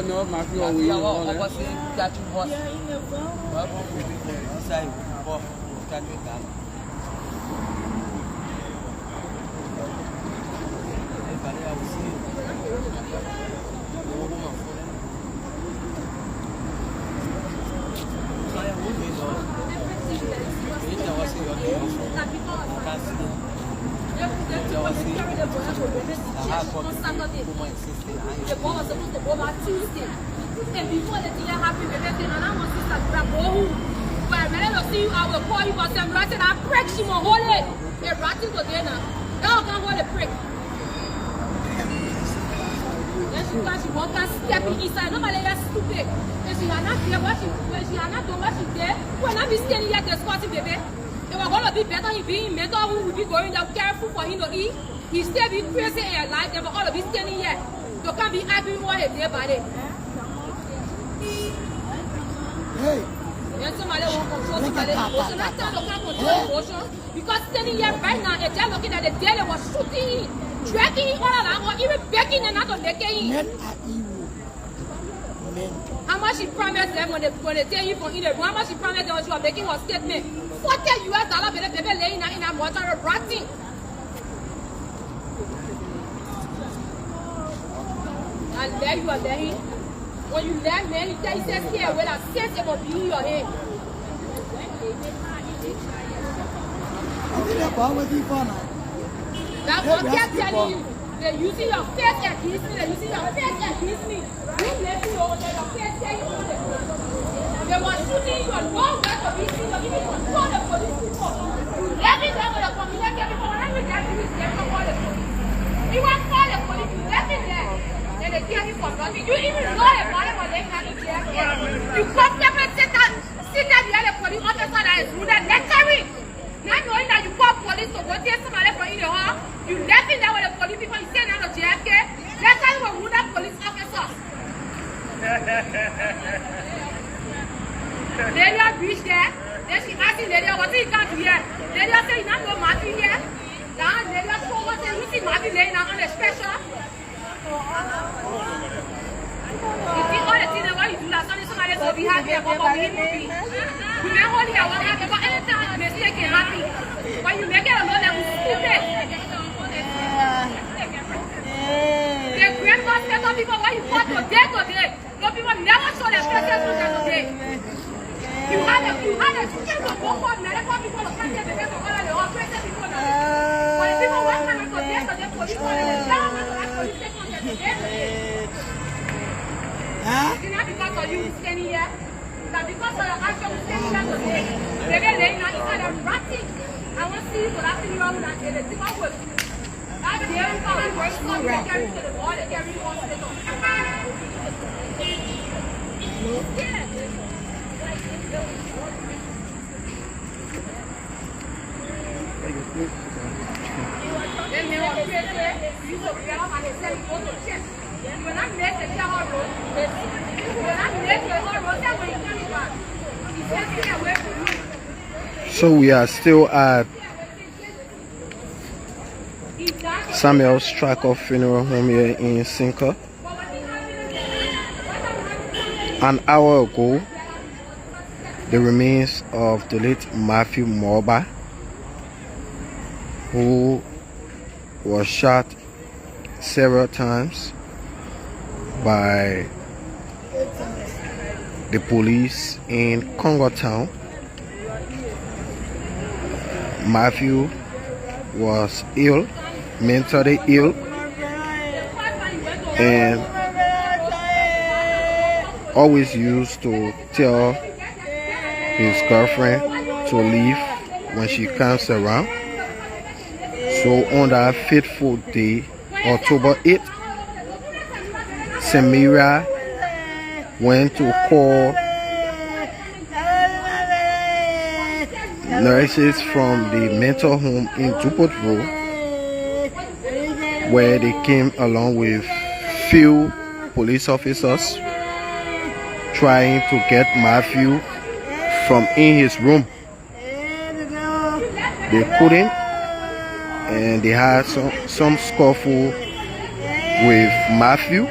No, ma fille, oui. On va passer 4 mois. Ça y est, bon, 4 étapes. Il fallait aussi. The ball was supposed to go back Tuesday. And before the thing happened, and I want to start to go. But when I see you, I will call you because I'm writing a prick. She won't hold it. They're writing to dinner. Y'all can't hold a prick. Then she won't step inside. Nobody is stupid. And she had not there what she had not done what she did. When I be standing here, they're squatting, baby. It was going to be better if being mental. We would be going there careful for him to eat. He still be crazy in your life, and for all of you standing here, you can't be arguing what he did by it. Hey. And somebody won't control somebody emotion. That's time you can't control emotion. Because standing here right now, and they're looking at the day they were shooting him, dragging him all around, or even begging them not to let him. Men are evil. Men. How much he promised them when they take him from Eden? How much he promised them when she was making her statement? $40 US, baby, laying in a water rotting. And there you are there. When you land, man, he says here, well, I sense it will be in your head. That's what they're telling you. They're using your face against me. They're using your face against me. You let me know that your face there, you know that. They were shooting you and one guy to be seen. They even control the police people. Every time when they come in, everyone, every time you step to call the police. You want to call the police, you left it there. And they tell you for nothing. You even know the money for them not in there. You come there and sit there behind the police officer that is rude and lecturing. Not knowing that you call police to go take somebody from in the hall. You left it there with the police people. You say now to JFK. That's how you will rude that police officer. Lydia reached there. Then she asked Lydia, what is he can't do here? Lydia said, you not know Matthew here. Now Lydia told her, you see Matthew laying down on the special. You think all the things that what you do last Sunday, somebody will be happy about what we will be. Remember holy I want to have because anytime a mistake can happen. When you make it alone, that was stupid. The grandma said no people when you go today. No people never saw their faces today. You had a chance to go for medical people to come here to get to all of the operated people. When people want to go there, so they police want to police station today. It's not because of you standing here. That because of your action standing here today. Maybe they not inside a ratting. I want to see you without seeing you out that day. They think I will. That's the only time we work so we carry to the wall and carry on to the door. So we are still at Samuel Striker Funeral Home here in Sinka. An hour ago, the remains of the late Matthew Mulbah, who was shot several times by the police in Congo Town. Matthew was ill, mentally ill, and always used to tell his girlfriend to leave when she comes around. So on that fateful day, October 8th, Samira went to call nurses from the mental home in Dupont Road, where they came along with few police officers trying to get Matthew from in his room. They couldn't, and they had some scuffle with Matthew,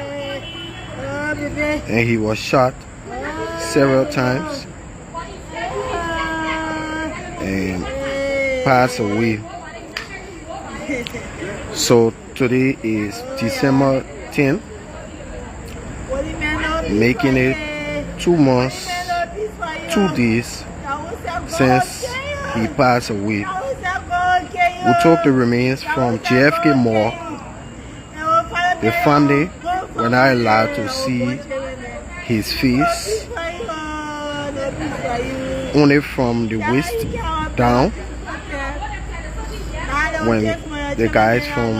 and he was shot several times and passed away. So today is December 10th, making it 2 months, 2 days since he passed away. We took the remains from JFK Morgue. The family were not allowed to see his face, only from the waist down. When the guys from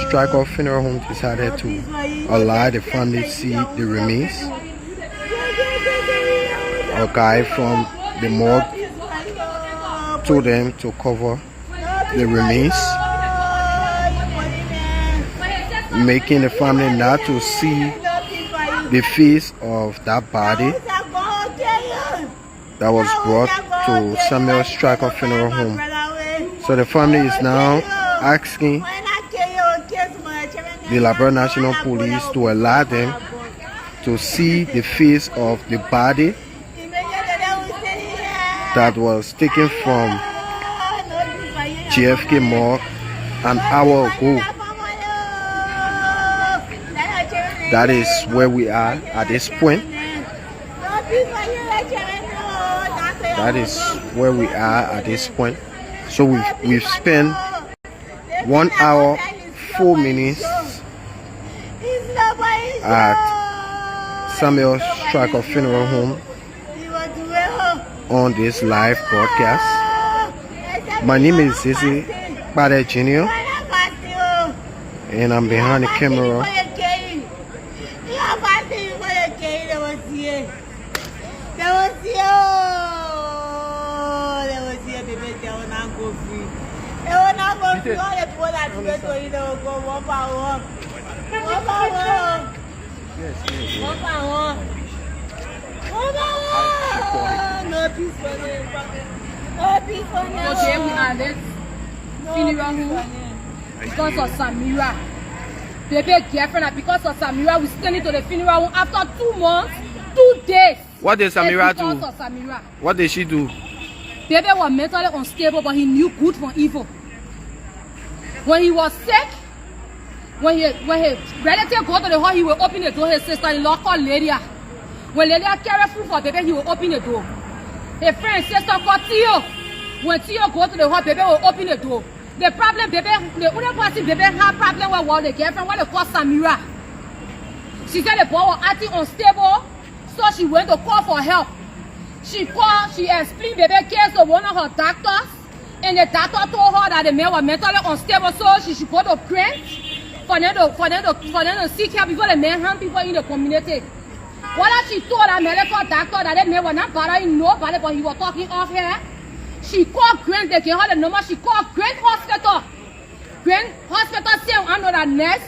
Striker Funeral Home decided to allow the family to see the remains, a guy from the morgue told them to cover the remains, making the family not to see the face of that body that was brought to Samuel Striker Funeral Home. So the family is now asking the Liberia National Police to allow them to see the face of the body that was taken from JFK Morgue an hour ago. That is where we are at this point. That is where we are at this point. So we've spent 1 hour 4 minutes at Samuel Striker Funeral Home on this live broadcast. My name is Kpai Jr. and I'm behind the camera. Today we are this funeral home because of Samira. Baby girlfriend, and because of Samira, we standing to the funeral home after 2 months, 2 days. What did Samira do? Because of Samira. What did she do? Baby was mentally unstable, but he knew good from evil. When he was sick, when his relative go to the hall, he will open the door. His sister-in-law called Lydia. When Lydia carried food for baby, he will open the door. His friend sister called Theo. When Theo go to the hall, baby will open the door. The problem, baby, the only person baby had problem with was the girlfriend, what they call Samira. She said the boy was acting unstable, so she went to call for help. She called, she explained baby case to one of her doctors, and the doctor told her that the man was mentally unstable, so she should go to Grant for them to seek help before the man harm people in the community. While she told that medical doctor that the man was not bothering nobody, but he was talking off here, she called Grant, they gave her the number, she called Grant Hospital. Grant Hospital said, I know that nurse,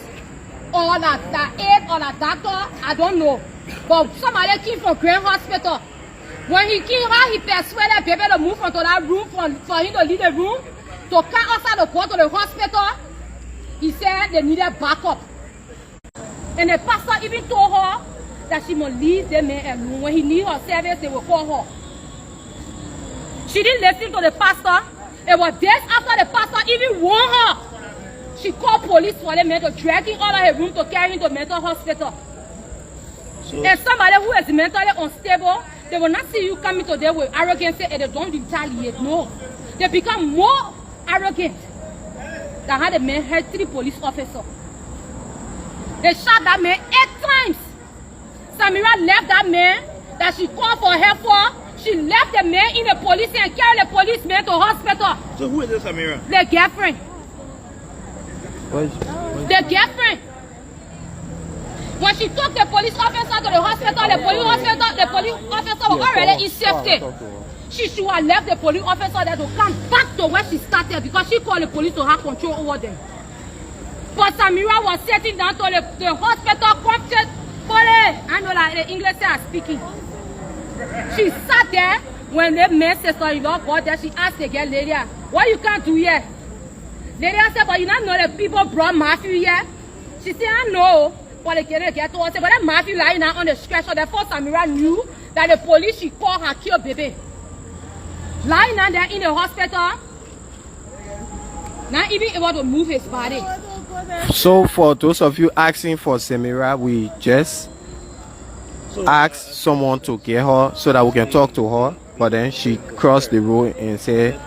or that aide, or that doctor, I don't know. But somebody came from Grant Hospital. When he came out, he persuaded baby to move into that room for him to leave the room, to come outside to go to the hospital. He said they needed backup. And the pastor even told her that she must leave the man alone. When he needed her service, they will call her. She didn't listen to the pastor. It was days after the pastor even warned her. She called police for the man to drag him out of her room to carry him to mental hospital. And somebody who is mentally unstable, they will not see you coming to them with arrogance and they don't retaliate. No. They become more arrogant than how the man had 3 police officers. They shot that man 8 times. Samira left that man that she called for help for. She left the man in the police and carried the policeman to hospital. So who is this Samira? The girlfriend. The girlfriend. When she took the police officer to the hospital, the police officer was already in safety. She should have left the police officer there to come back to where she started because she called the police to have control over them. But Samira was sitting down to the hospital comfort. I know that the English are speaking. She sat there when the man sister-in-law got there. She asked the girl, Lydia, what you can't do here? Lydia said, but you don't know the people brought Matthew here? She said, I know. But they can't get to her. But that Matthew lying now on the stretcher, therefore Samira knew that the police she called her killed baby. Lying down there in the hospital, not even able to move his body. So for those of you asking for Samira, we just asked someone to get her so that we can talk to her. But then she crossed the road and said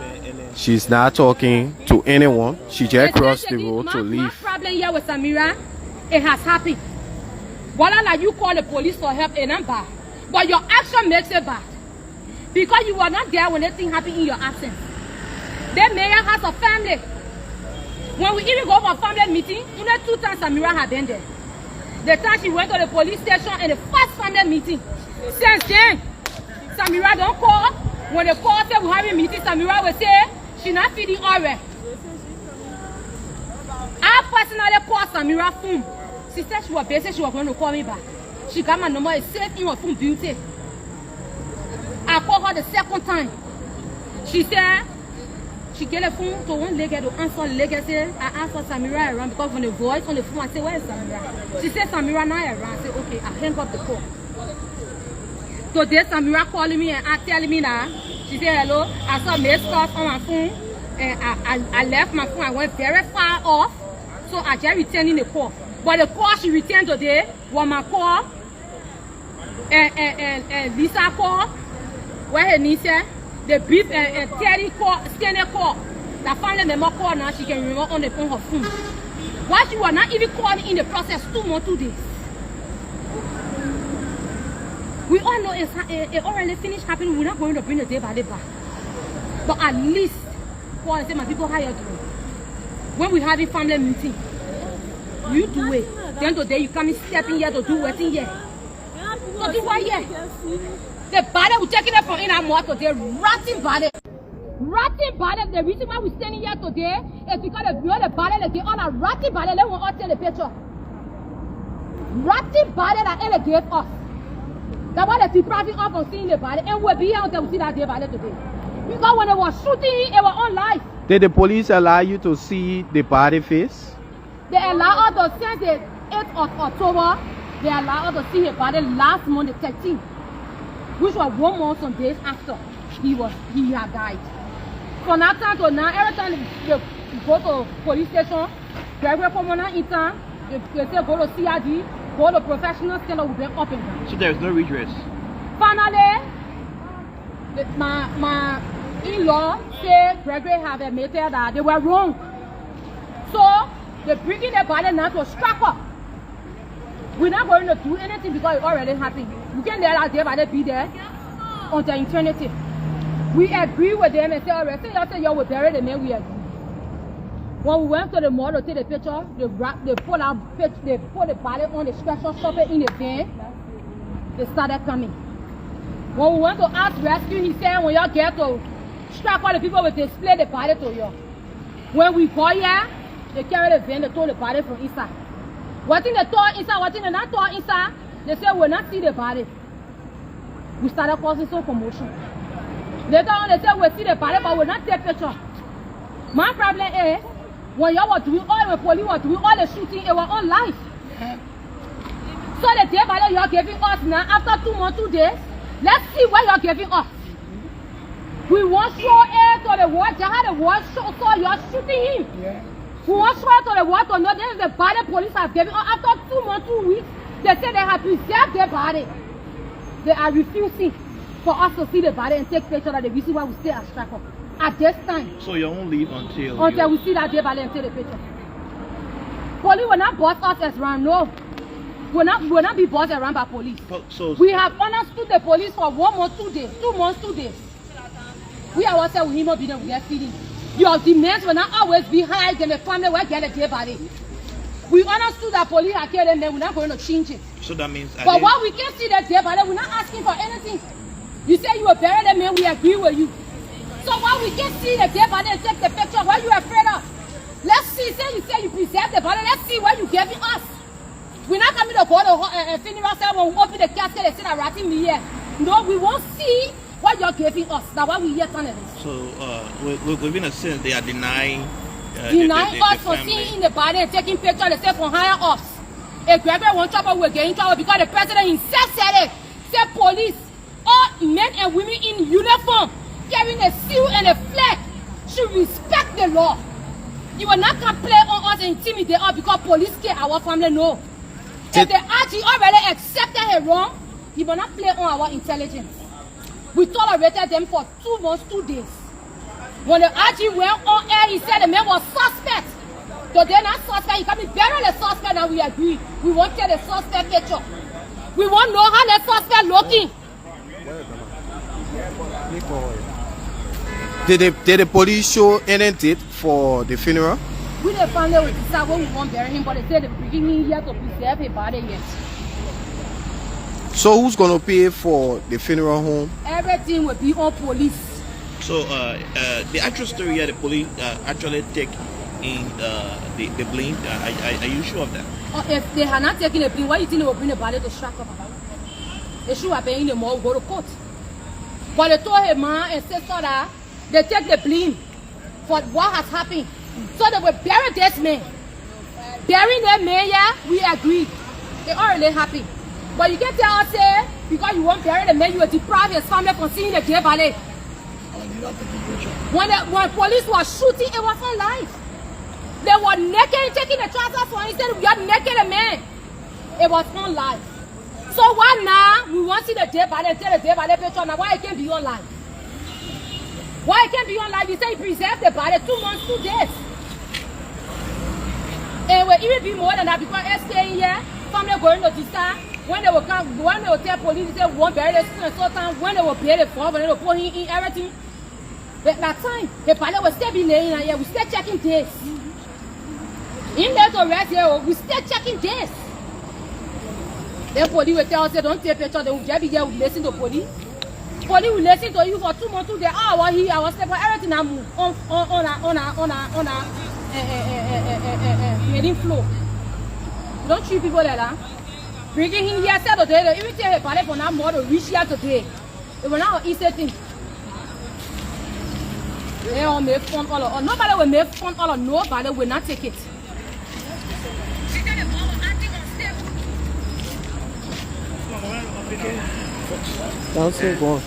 she's not talking to anyone. She just crossed the road to leave. My problem here with Samira, it has happened. Whether like you call the police for help, it's not bad. But your action makes it bad. Because you were not there when anything happened in your absence. The mayor has a family. When we even go for a family meeting, only 2 times Samira had been there. The time she went to the police station and the first family meeting. Since then, Samira don't call. When the call say we have a meeting, Samira will say she not feeding already. I personally called Samira phone. She said she was busy, she was going to call me back. She got my number, it's saved in her phone beauty. I called her the second time. She said, she gave the phone to one lady to answer. The lady said, I asked for Samira around because from the voice on the phone, I said, where is Samira? She said, Samira not around. I said, okay, I hang up the call. Today, Samira calling me and telling me that, she said, hello, I saw missed calls on my phone and I left my phone. I went very far off, so I just returning the call. But the call she returned today was my call and Lisa call. Where her niece, the brief and Terry call, standard call. The family member call now, she can remember on her phone. Why she was not even calling in the process 2 more 2 days. We all know it already finished happening. We're not going to bring the day by day back. But at least, call and say, my people, how you doing? When we have a family meeting, you do it. Then today you come stepping here to do what in here. To do what here? The body we taking it from in our mouth today, rotten body. Rotten body. The reason why we're standing here today is because the view of the body, they all a rotten body. Let me all tell the picture. Rotten body that they gave us. That's why they're depriving us from seeing the body, and we'll be here until we see that dead body today. Because when they were shooting, it was on live. Did the police allow you to see the body face? They allow us to since the 8th of October. They allow us to see her body last month, the 13th. which was 1 month some days after he had died. From that time to now, every time they go to police station, Gregory Pomona in town, they say go to CID, go to professional stand up, we up and down. So there is no redress? Finally, my in-law said Gregory have admitted that they were wrong. So they're bringing their body now to strap up. We're not going to do anything because it already happened. We can't let our dead body be there until eternity. We agree with them and say, all right, say y'all say y'all will bury the man, we agree. When we went to the mall to take the picture, they put the body on the special shopper in the van. They started coming. When we went to ask rescue, he said, when y'all get to strap all the people will display the body to you. When we go here, they carry the van, they throw the body from inside. What thing they throw inside, what thing they not throw inside, they say we'll not see the body. We started causing some commotion. Later on, they say we'll see the body, but we'll not take picture. My problem is, when y'all were doing all the police were doing all the shooting, it was on live. So the day body y'all giving us now, after 2 months, 2 days, let's see what you're giving us. We want to show it to the world, just how the world show, so you're shooting him. Yeah. We want to show it to the world to know this is the body police have given us. After 2 months, 2 weeks, they say they have preserved their body. They are refusing for us to see the body and take pictures of the reason why we stay at Stratford at this time. So you won't leave until we see that dead body and take the picture. Police will not boss us as around, no. Will not be bossed around by police. So we have understood the police for 1 month, 2 days, 2 months, 2 days. We ourselves will not be there, we are feeding. Your demands will not always be high than the family will get a dead body. We understood that police are killed and we're not going to change it. So that means but while we can see that dead body, we're not asking for anything. You say you will bury the man, we agree with you. So while we can see the dead body and take the picture, what are you afraid of? Let's see, say you preserve the body, let's see what you're giving us. We're not coming to go to a funeral cell when we open the casket and say that ratting me here. No, we won't see what you're giving us. That's why we hear telling this. So within a sense, they are denying us for seeing the body and taking pictures. They say for hire us. If Gregory wants trouble, we're getting trouble because the president himself said it. Said police, all men and women in uniform, carrying a seal and a flag, should respect the law. You will not come play on us and intimidate us because police care our family. No. If the RG already accepted her wrong, he will not play on our intelligence. We tolerated them for 2 months, 2 days. When the RG went on air, he said the man was suspect. So they're not suspect. He can be bury the suspect and we agree. We want to get the suspect picture. We want to know how the suspect looking. Did the police show anything for the funeral? We the family will decide when we want to bury him, but they said they're bringing him here to preserve his body yet. So who's going to pay for the funeral home? Everything will be on police. So the actual story here, the police actually take in the blame. Are you sure of that? If they had not taken the blame, why do you think they will bring the body to Stratford? They should have been in the mall, go to court. But they told her mom and sister that they take the blame for what has happened. So they will bury this man. Burying that man, yeah, we agree. They already happy. But you can tell us, because you won't bury the man, you will deprive his family from seeing the dead body. When police was shooting, it was on live. They were naked, taking the trousers for instead of getting naked a man. It was on live. So why now we want to see the dead body and tell the dead body picture now why it can't be on live? Why it can't be on live? You say you preserve the body 2 months, 2 days. It will even be more than that because they're staying here, family going to decide when they will come, when they will tell police, they say we won't bury the student so time, when they will pay the phone, when they will put him in everything. But that time, the body will still be laying here, we still checking this. In there to rest here, we still checking this. Then police will tell us, don't take pictures, they will just be there, we listen to police. Police will listen to you for 2 months, 2 days. I was here, I was there, but everything I move on heading flow. Don't treat people like that. Bringing him here Saturday, they even tell the body for now more to reach here today. It will not an easy thing. They all make fun all of nobody will make fun all of nobody will not take it. Council, go on.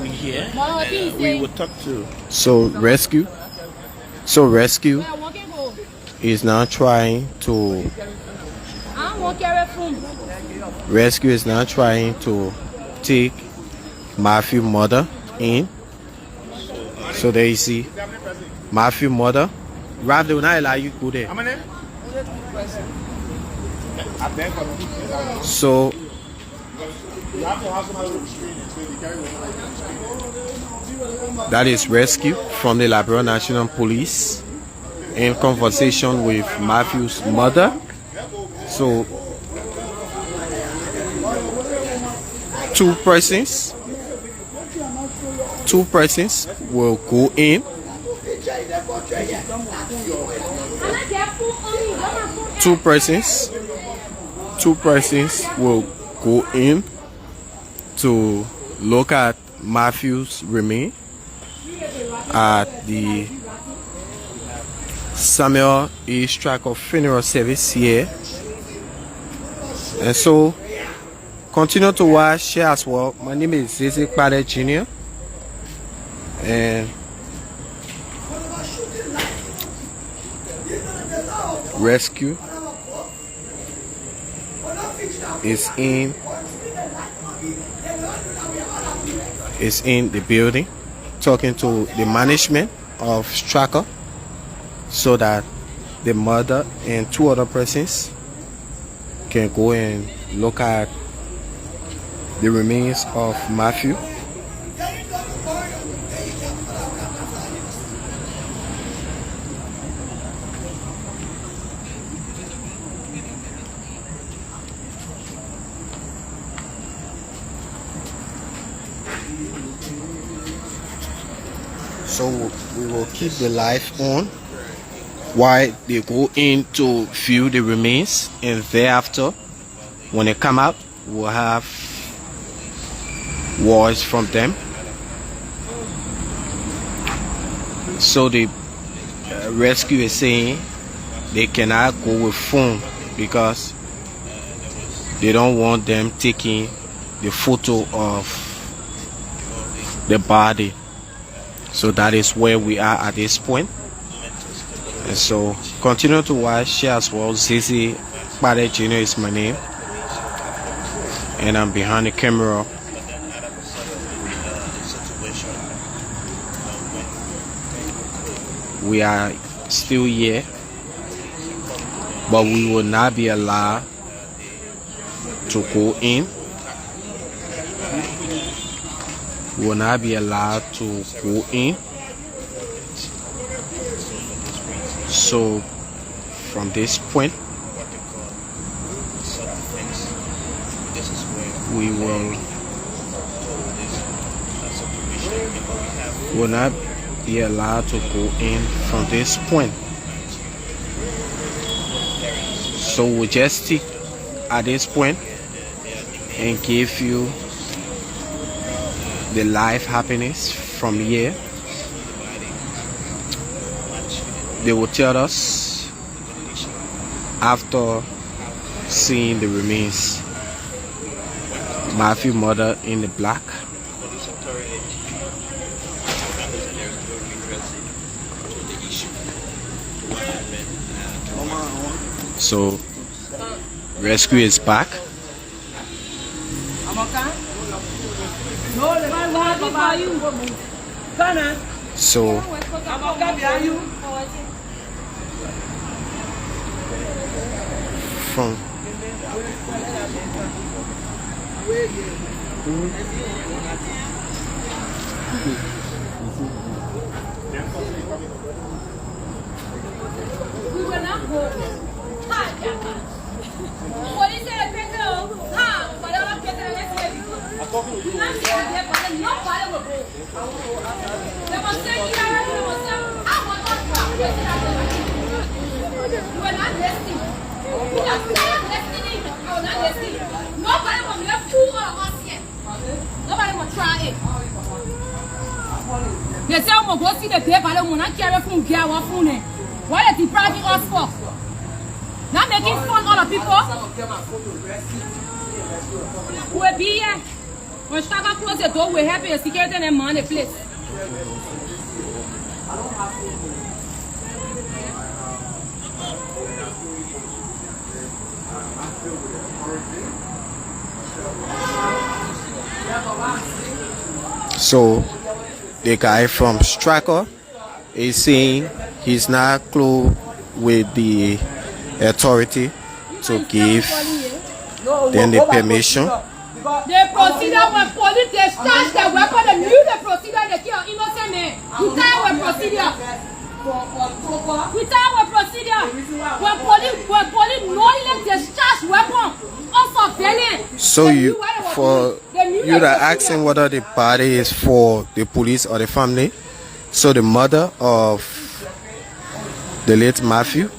We here. And, we will talk to. So rescue is now trying to. Rescue is now trying to take Matthew mother in. So there you see Matthew mother. Rav, they will not allow you to go there. So that is rescue from the Liberia National Police in conversation with Matthew's mother. So two persons will go in. Two persons will go in to look at Matthew's remains at the Samuel E. Track of funeral service here. And so continue to watch, share as well. My name is Kpai Jr. And rescue is in the building talking to the management of Stracker so that the mother and two other persons can go and look at the remains of Matthew. So we will keep the live on while they go in to view the remains, and thereafter when they come out we'll have words from them. So the rescue is saying they cannot go with phone because they don't want them taking the photo of the body. So that is where we are at this point. And so continue to watch, share as well. Kpai Jr. is my name, and I'm behind the camera. We are still here, but we will not be allowed to go in. We will not be allowed to go in. So from this point we will not be allowed to go in from this point. So we'll just stick at this point and give you the live happiness from here. They will tell us after seeing the remains. Matthew mother in the black. So rescue is back. So from we will not go. Police said, nobody will try it. They say, I'm going to go see the paper. They will not carry phone, care what phone. What are they depriving us for? Not making fun of other people. We'll be here. When Struggle close the door, we help the security and man the place. So the guy from Stracker is saying he's not close with the authority to give them the permission. The procedure when police they snatch the weapon, they knew the procedure, they kill innocent men. We tell our procedure. We tell our procedure. When police knowingly discharge weapon, also violent. So you are asking whether the body is for the police or the family. So the mother of the late Matthew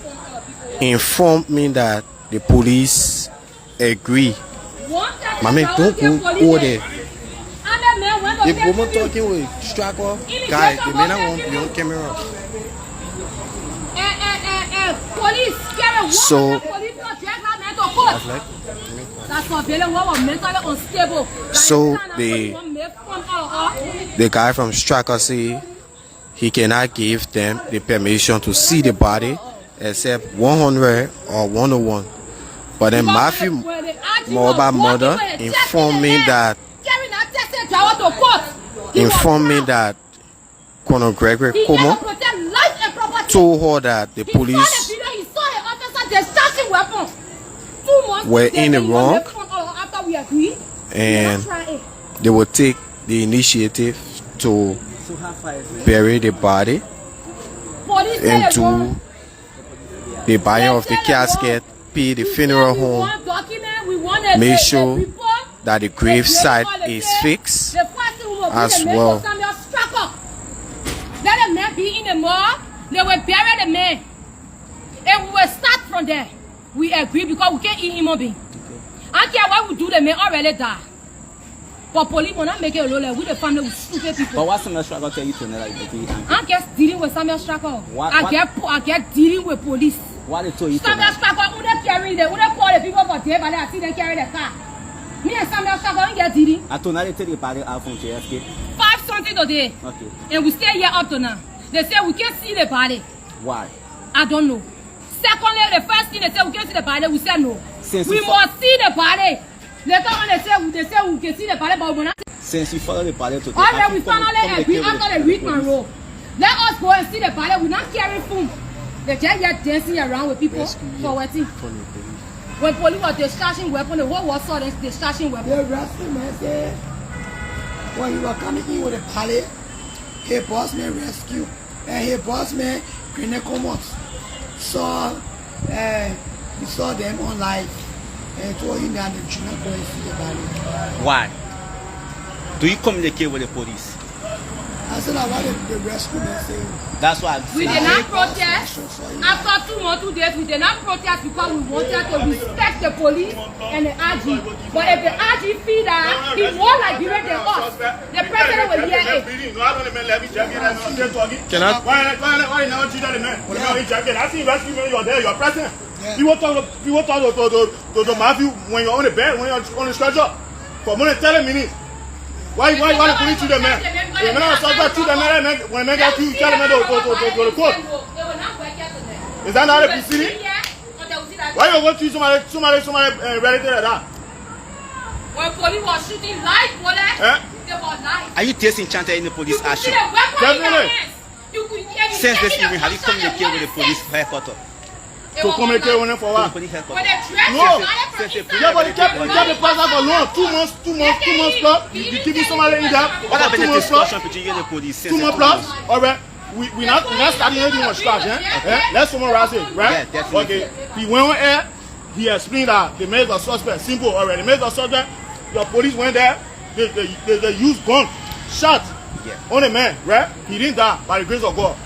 informed me that the police agree. Mommy, don't go there. The woman talking with Stracker guy, the man I want to be on camera. So the guy from Stracker say he cannot give them the permission to see the body except 100 or 101. But then Matthew Mulbah mother informed me that Colonel Gregory Como told her that the police were in the wrong and they will take the initiative to bury the body into the buying of the casket, pay the funeral home, make sure that the grave site is fixed as well. Let the man be in the morgue, they will bury the man. And we will start from there. We agree because we can't eat human being. I don't care what we do, the man already die. But police will not make it alone. We the family with stupid people. But what's Samuel Struggle tell you to know? I guess dealing with Samuel Struggle. I get dealing with police. What they told you? Samuel Struggle, who they carry them? Who they call the people for day, but I see they carry the car. Me and Samuel Struggle don't get dealing. I told they take the body out from JFK. 5 something today. Okay. And we stay here up to now. They say we can't see the body. Why? I don't know. Secondly, the first thing they say we can't see the body, we say no. Since we must see the body. Later on they say we can see the body, but we not. Since you follow the body today, already we finally agree after the Rickman roll. Let us go and see the body. We not carrying food. They just here dancing around with people for waiting. When police was discharging weapon, the whole world saw this discharging weapon. The arrested man said when he was coming in with a pallet, his boss man rescued, and his boss man Green Commons saw he saw them on live and told him that they should not go and see the body. Why? Do you communicate with the police? I said I wanted the rescue man say. That's why we did not protest. After 2 months, 2 days, we did not protest because we wanted to respect the police and the RG. But if the RG feel that he's more like Liberia than us, the president will hear it. Can I? Why not treat the man? When you're in I see rescue when you're there, you're present. You will talk to Matthew when you're on the bed, when you're on the stretcher for more than 10 minutes. Why the police treat the man? The man was talking to the man when they got you, tell the man to go to the court. Is that not a proceeding? Why you going to somebody related to that? When police was shooting live bullets, they were live. Are you tasting chanted in the police action? Definitely. Since this evening, have you communicated with the police headquarters? To communicate with them for what? When they dress No. Yeah, but you kept the person for long. 2 months plus. You keep somebody in there. What happened in the discussion between you and the police? 2 months plus. Alright. We not starting anything on scratch, eh? Let's summarize it, right? Yeah, definitely. Okay. He went on air. He explained that they made the suspect simple already. They made the suspect. Your police went there. They used gun, shot on the man, right? He didn't die by the grace of God.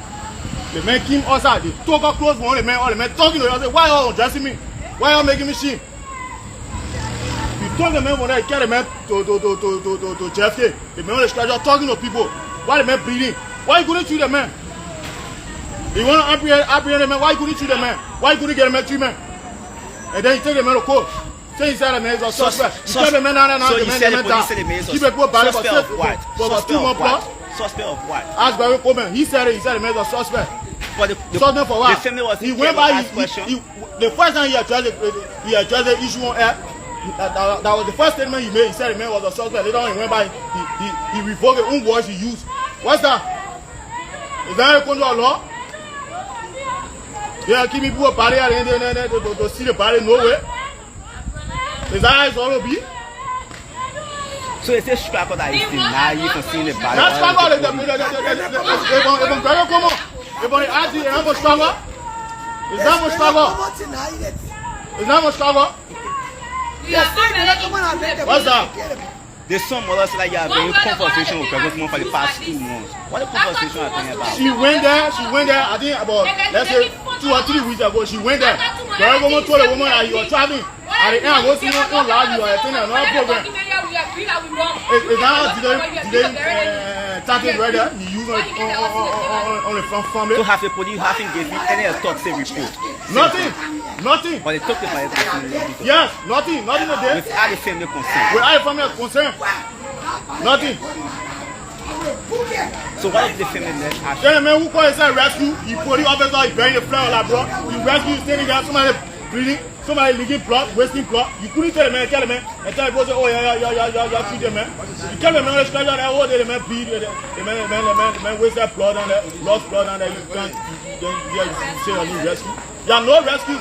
The man came outside, they took her clothes on the man, all the men talking to him. I said, why are you undressing me? Why are you making me shame? You told the man when I carry the man to JFK. The man on the stretcher talking to people. Why the man bleeding? Why you couldn't treat the man? You want to apprehend the man, why you couldn't treat the man? Why you couldn't get the man treatment? And then you take the man to court. Say he said the man is a suspect. So you said the police said the man is a suspect of what? Suspect of what? Ask Barry Coleman. He said the man is a suspect. For the Suspect for what? The family was he went by the first time he addressed the issue on air. That was the first statement he made. He said the man was a suspect. Later on he went by he revoked the own words he used. What's that? Is that a control law? Yeah, keep me poor party to see the party no way. Is that how it's all be? So it's a struggle that is denied you from seeing the body. That's struggle. If I ask you, I'm a struggle. Is that much struggle? Is that much struggle? What's that? There's some others like you have been in conversation with President for the past 2 months. What the conversation are talking about? She went there, I think about, let's say, 2 or 3 weeks ago, she went there. The woman told the woman that you are traveling. At the end, I was seeing on live, you are attending another program. Is that starting brother he used on the front family? So have the police haven't given you any toxic report? Nothing. But they took the fire. Yes, nothing today. Without the family concern. Without the family concern. Nothing. So what if the family left action? Then the man who called himself rescue, he police officer, he buried the flower like bro. You rescue, you standing there, somebody bleeding, somebody leaking blood, wasting blood. You couldn't tell the man, and tell the bro say, oh yeah, treat the man. You tell the man on the stretcher that oh the man bleed, the man wasted blood on there, lost blood on there, you can't say you need rescue. You are no rescue.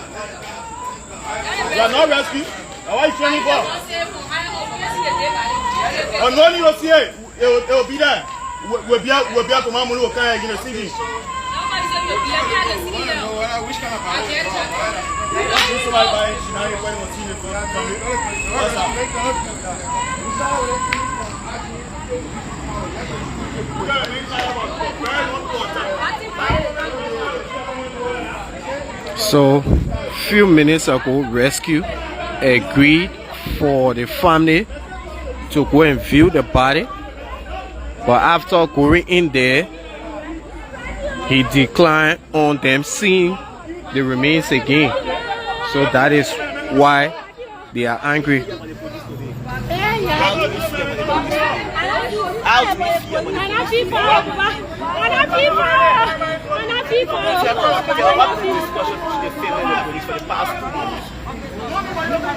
You are no rescue. Now why you training for? Oh no need to see it. It will be there. We'll be able to mama will carry in the city. Which kind of So, few minutes ago, rescue agreed for the family to go and view the body, but after going in there, he declined on them seeing the remains again. So that is why they are angry.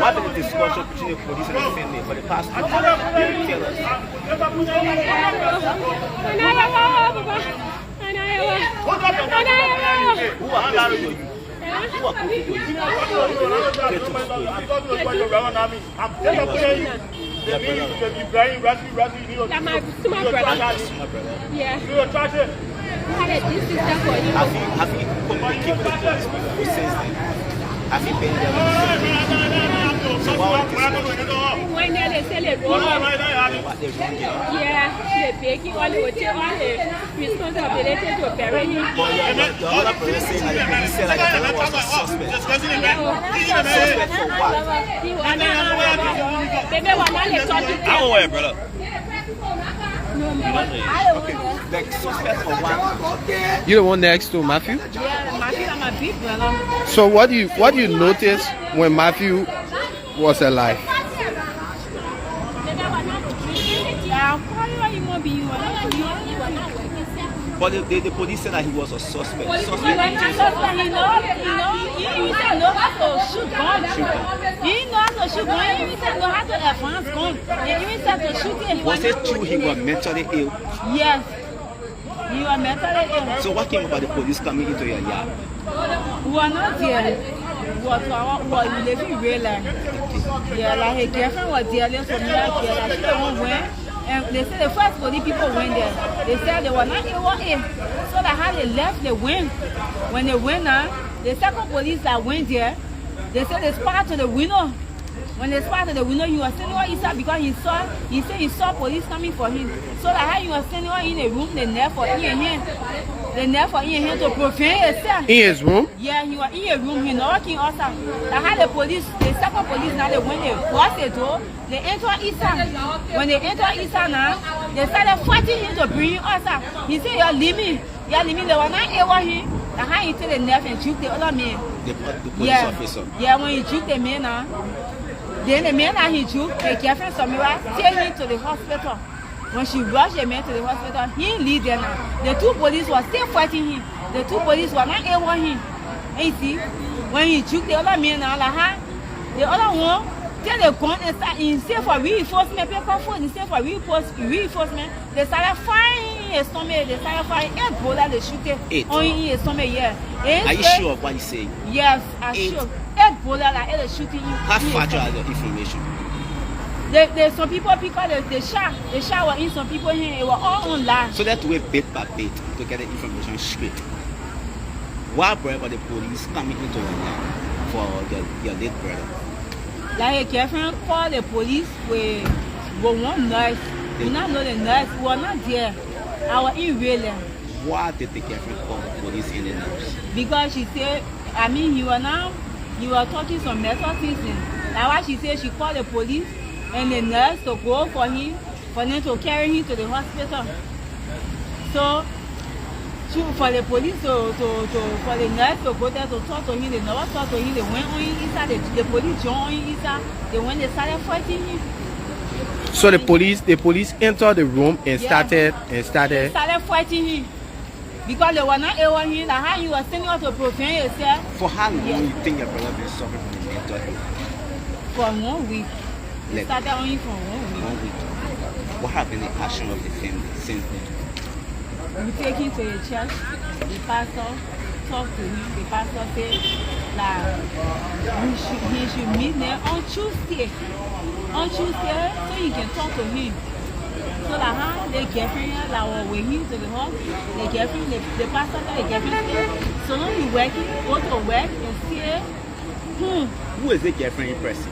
What been the discussion between the police and the family for the past 2 months? Tell us. Who are close to you? Who are close to you? Have you communicated with the police before since then? Have you been there? So what when they say they wrong, yeah, they taking all the responsibility to bury him. The other person saying that the police said like the fellow was a suspect. Suspect for what? I'm aware, brother. Okay, like suspect for what? You the one next to Matthew? Yeah, Matthew is my big brother. So what do you notice when Matthew was alive? But the police said that he was a suspect. He was not suspect. He know how to shoot gun. He know how to shoot gun. He even know how to advance gun. He even said to shoot it. Was it true he was mentally ill? Yes. He was mentally ill. So what came about the police coming into your yard? We were not there. We were living real life. Yeah, like his girlfriend was there for me. Like she won't win. And they said the first police people went there. They said they were not able in. So that how they left, they went. When they went now, the second police that went there, they said they spotted to the window. When they spotted the window, he was standing on inside because he said he saw police coming for him. So that how he was standing in the room, they left for in him. They left for in him to prevent himself. In his room? Yeah, he was in a room, he not working outside. That how the police, the second police now, they went, they crossed the door, they entered inside. When they entered inside now, they started fighting him to bring him outside. He said, you're leaving. They were not able him. That how he took the knife and shoot the other man. The police officer? Yeah, when he shoot the man now, Then the man that he took, the girlfriend Samira, take him to the hospital. When she rushed the man to the hospital, he leave there now. The two police were still fighting him. The two police were not able him. And you see, when he took the other man now, like, the other one, tell the gun and start instead for reinforcement, paper phone, instead for reinforcement, they started firing his stomach, they started firing 8 bullets, they shoot it on his stomach, yeah. Are you sure of what you say? Yes, I'm sure. 8 bullets, like, they're shooting him. How factual is the information? There's some people because the shot were in some people here, it was all online. So that's way bit by bit to get the information straight. Why brother the police coming into your life for your late brother? Like a girlfriend called the police with one nurse. We not know the nurse, we were not there. I was in Wales. Why did the girlfriend call the police and the nurse? Because she said, I mean, you were talking some mental things. That's why she said she called the police and the nurse to go for him, for them to carry him to the hospital. So, for the police for the nurse to go there to talk to him, they never talk to him, they went on inside, the police joined on inside, they started fighting him. So the police entered the room and started fighting him. Because they were not able to him, like how you were standing up to prevent yourself. For how long do you think your brother been suffering from the mental health? For 1 week. It started only for 1 week. 1 week. What happened in the action of the family since then? We take him to the church, the pastor talked to him, the pastor said that he should meet them on Tuesday. On Tuesday, so he can talk to him. So that the girlfriend that was with him to the house, the girlfriend, the pastor, the girlfriend said, so long he working, go to work and say, Who is the girlfriend in person?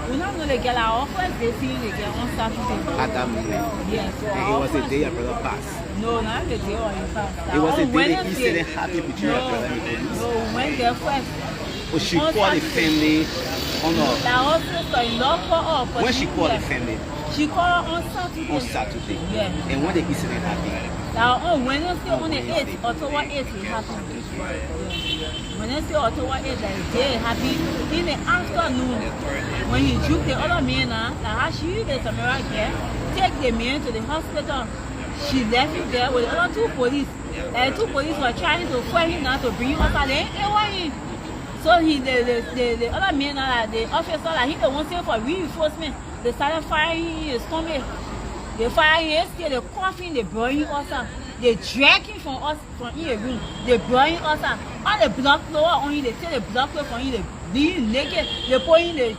We don't know the girl, our first they see the girl on Saturday. At that moment? Yes. And it was the day your brother passed? No, not the day or in fact. It was the day the incident happened between your brother and the police? No, when they first. Oh, she called the family on her. When she called the family? She called on Saturday. On Saturday? Yeah. And when the incident happened? Now on Wednesday, on the 8th, October 8th, it happened. Wednesday, October 8th, that day it happened in the afternoon. When he took the other man, like she, the Samara girl, take the man to the hospital. She left him there with the other 2 police. The 2 police were trying to fight him now to bring him outside. They want him. So the other man, the officer, like he the one saying for reinforcement. They started firing his stomach. They fire him, they coughing, they burn him outside. They drag him from us from in a room. They burn him outside. All the blood flow on him, they take the blood flow from him, they beat him naked. They put him in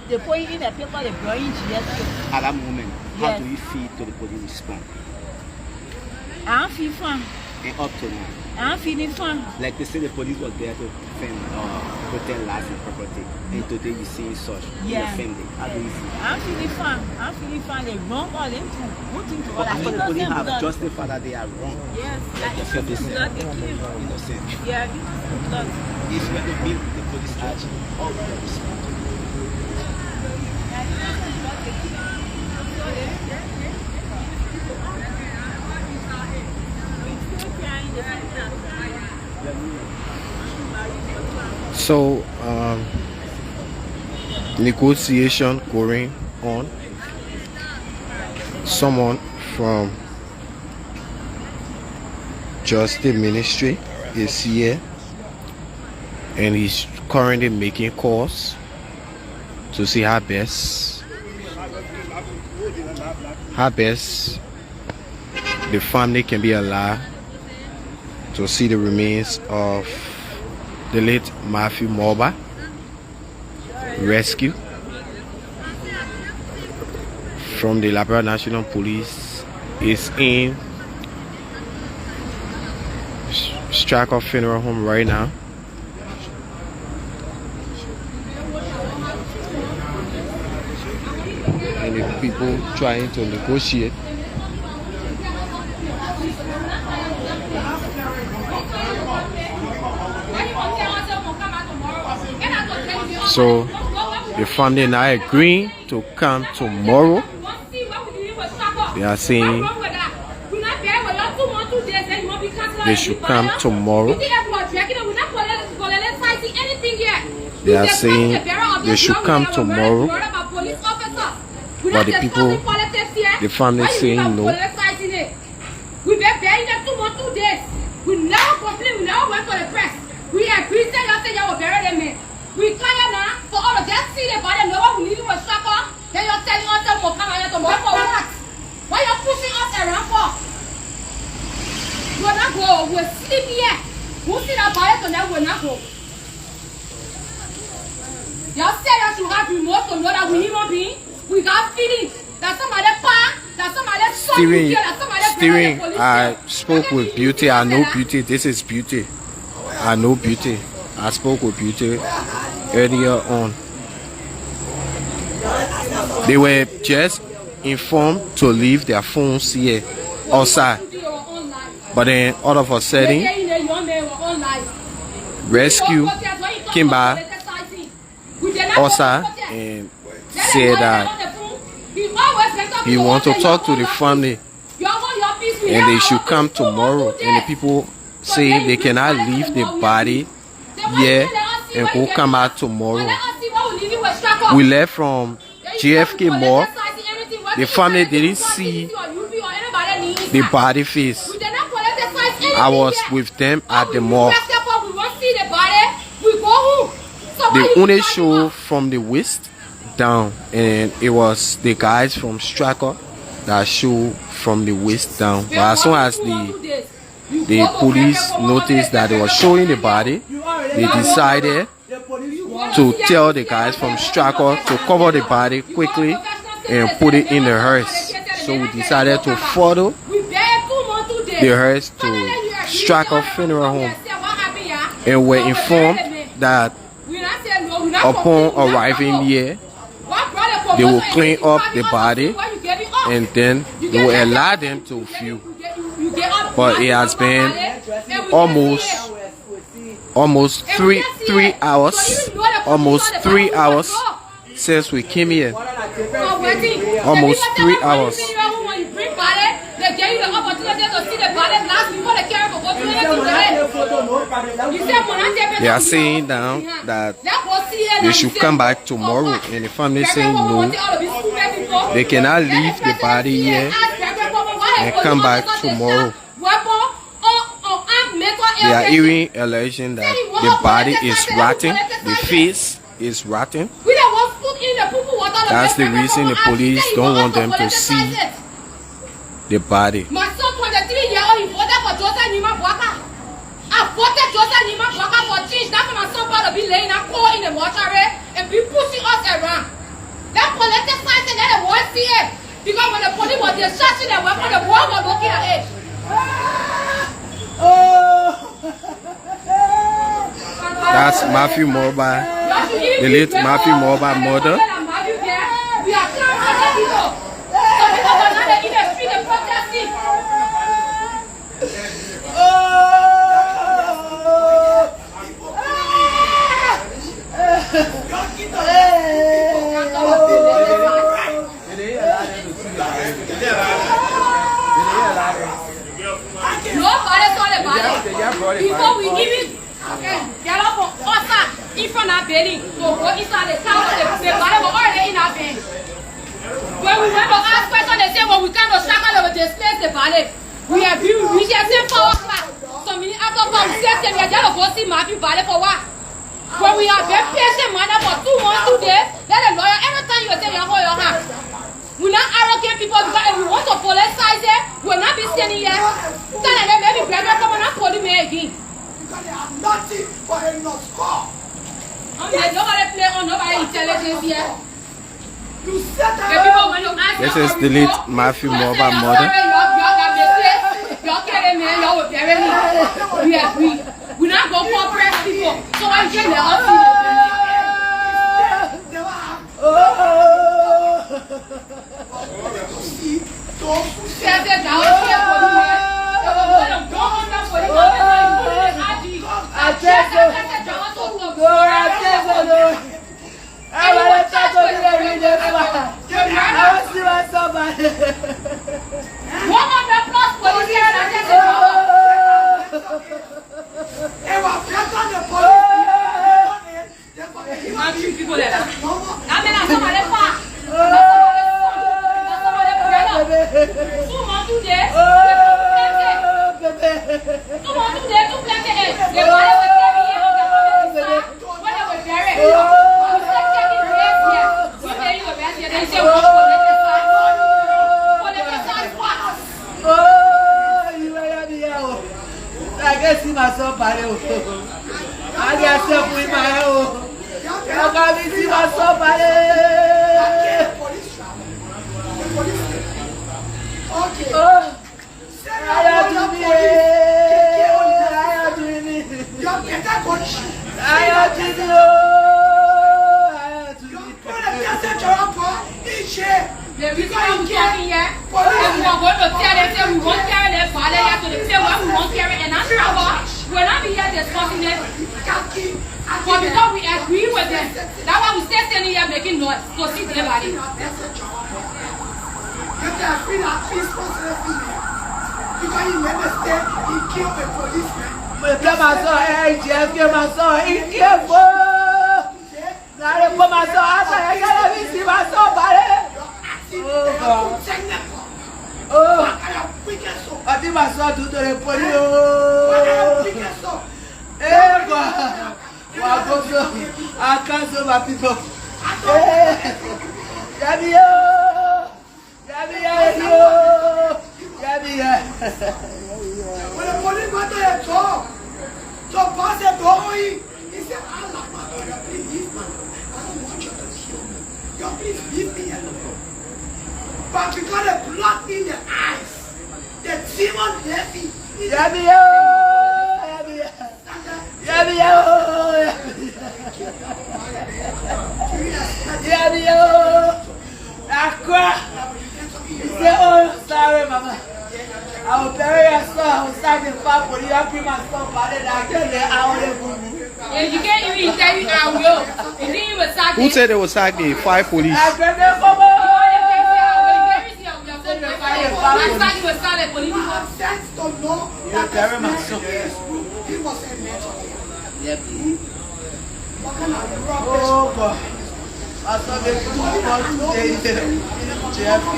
the paper, they burn him to death. At that moment, how do you feel to the police respond? I don't feel fine. And up to now? I'm feeling fine. Like they say the police was there to defend protect life and property. And today you see such in your family. How do you feel? I'm feeling fine. I'm feeling fine. They wrong all them to good thing to all. But the police have justified that they are wrong. Yes. Like Innocent. Yeah, innocent. If you have to beat the police charge, all of them respond. So negotiation going on. Someone from Justice Ministry is here and he's currently making calls to see how best the family can be allowed to see the remains of the late Matthew Mulbah rescue from the Liberia National Police is in Stryker Funeral Home right now. And the people trying to negotiate. So the family now agreeing to come tomorrow. They are saying they should come tomorrow. They are saying they should come tomorrow but the people, the family saying no. We've been buried them 2 months, 2 days. We never complain, we never went for the press. We agreed that you said you will bury them. We tired now for all of them. See the body, no one will leave you with struggle. Then you're telling us that we'll come here tomorrow for what? Why are you pushing us around for? We'll not go, we'll sleep here. We'll see that body tonight, we'll not go. You said that you have remote to know that we human beings, we got feelings. That somebody pa, that somebody Steering, I spoke with Beauty. I know Beauty. This is Beauty. I know Beauty. I spoke with Beauty earlier on. They were just informed to leave their phones here outside. But then all of a sudden, rescue came by outside and said that he wants to talk to the family and they should come tomorrow. And the people say they cannot leave the body here and go come out tomorrow. We left from JFK Mall. The family didn't see the body face. I was with them at the mall. They only show from the waist down, and it was the guys from Striker that show from the waist down. But as soon as the police noticed that they were showing the body, they decided to tell the guys from Striker to cover the body quickly and put it in the hearse. So we decided to follow the hearse to Striker Funeral Home, and were informed that upon arriving here, they will clean up the body and then they will allow them to view. But it has been almost three hours since we came here. Almost 3 hours. They are saying now that they should come back tomorrow, and the family saying no, they cannot leave the body here and come back tomorrow. They are even alleging that the body is rotting, the face is rotting. That's the reason the police don't want them to see the body. My son, 23-year-old, he voted for Joseph Nima Bwaka. I voted Joseph Nima Bwaka for change. That's why my son about to be laying a call in the mortuary and be pushing us around. That political science and that the world see it. Because when the police was discharging their weapon, the world was looking at it. That's Matthew Mulbah, the late Matthew Mulbah mother. We are trying to let people. So people are not in the street and protesting. Nobody saw the body. Before we even get up on outside in front of our building to go inside the town, the body was already in our building. When we went to ask questions, they said, well, we can't struggle to displace the body. We have been reaching 4 o'clock. So many after 4, we said, we are just going to see Matthew body for what? When we have been patient minded for 2 months, 2 days, let the lawyer, every time you say, you hold your hand. We're not arrogant people because if we want to politicize it, we'll not be standing here. Then maybe graduate come and police me again. Because they have nothing but a not score. Nobody play on nobody intelligence here. You said that. This is the late Matthew Mulbah mother. We're not going to oppress people. So why you the office? People there. I can see myself by the I get myself with my own. I can see myself by the okay. I am doing it. You are better coach. I am doing it. You are the because you can't hear. We want to tell them, we won't carry them, to the say what we won't carry, and I'm sure we're not here discussing it. But because we agree with them, that's why we stay standing here making noise to see their body. You can feel that peaceful because you never stay, he killed a policeman. But come on, so hey, Jeff, come on, so he killed. Now they come on, so I gotta see my son, buddy. Oh, I think my son to the police. Hey, God. I can't so my people. Hey, when the police went to the door, so pass the door, he said, Allah, please, man, I don't want you to kill me. You please leave me alone. But because the blood in the eyes, the demon left me. I cry. He said, oh, sorry, mama. I will bury your son. I will start the fire for you. I bring my son back and I tell them I will. You can't even tell me I will. You didn't even sack. Who said they will sack the 5 police? Oh God! I saw the 2 months JFK.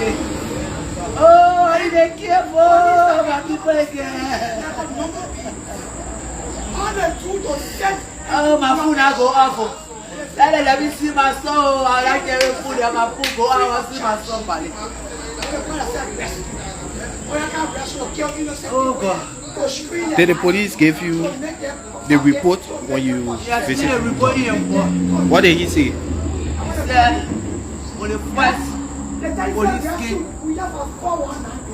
Oh, I didn't care for my people again. Oh, my food I go off. Let me see my son. I like every food and my food go out. I see my son, buddy. Oh God! Did the police give you the report when you visited? The report in What did he say? He said, when the first police came,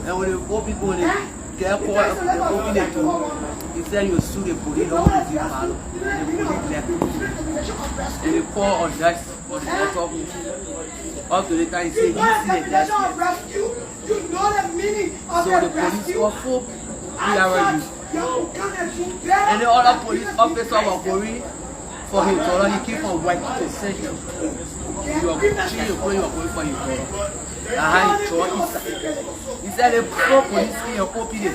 and when the old people get caught, open the door, he said you sue the police, don't want to see Malo. And the police left. And they call on that, on the top. Up to the time he said, he see the death. You know the meaning of so the police were full. And the other police officer was worried for him. So he came from white to send him. You are going for him. He said the four police came and opened it.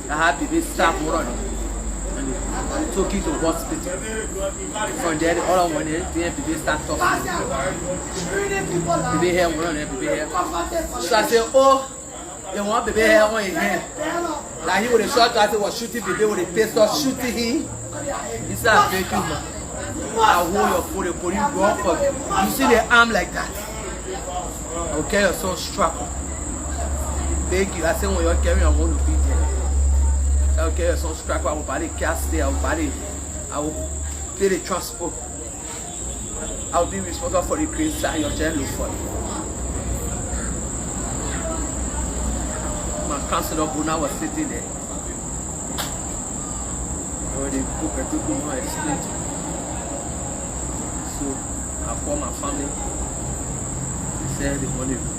I had to staff running. And they took him to hospital. From there, the other one, they start talking. Baby hair, baby hair. So I said, oh, they want baby hair on his hand. Like he would have shot that he was shooting baby with a pistol, shooting him. He said, I beg you, man. I hold your phone, the police run for you. You see the arm like that. I will carry your son strap. Beg you. I said, when you're carrying, I want to be there. I will carry your son strap. I will buy the cast there. I will pay the transport. I will be responsible for the green side. Your child look for you. My councilor Buna was sitting there. Already book a two people explain to me. So I called my family. They said they wanted to book.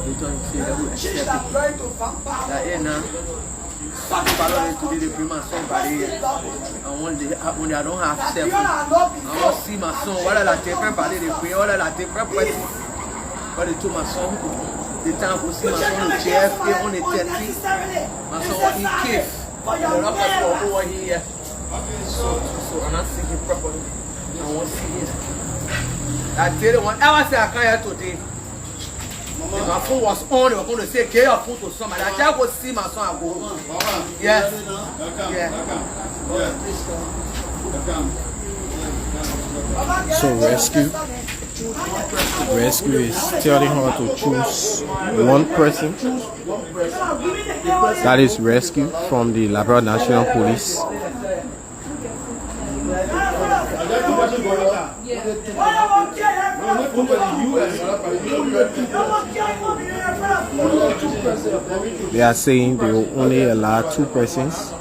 They told me they would accept it. That here now, today they bring my son by here. And when they don't have cell phone, I want to see my son. What are the different body they bring? What are the different persons? But they told my son. The time we see my son on JFK on the 13th, my son was in cave. The rockers were over here. So I'm not seeing him properly. I want to see him. I tell you what, I say I come here today. If my phone was on, they were going to say, get your phone to somebody. I just go see my son and go home. Yes. Yeah. So rescue is telling her to choose one person. That is rescue from the Liberia National Police. They are saying they will only allow 2 persons.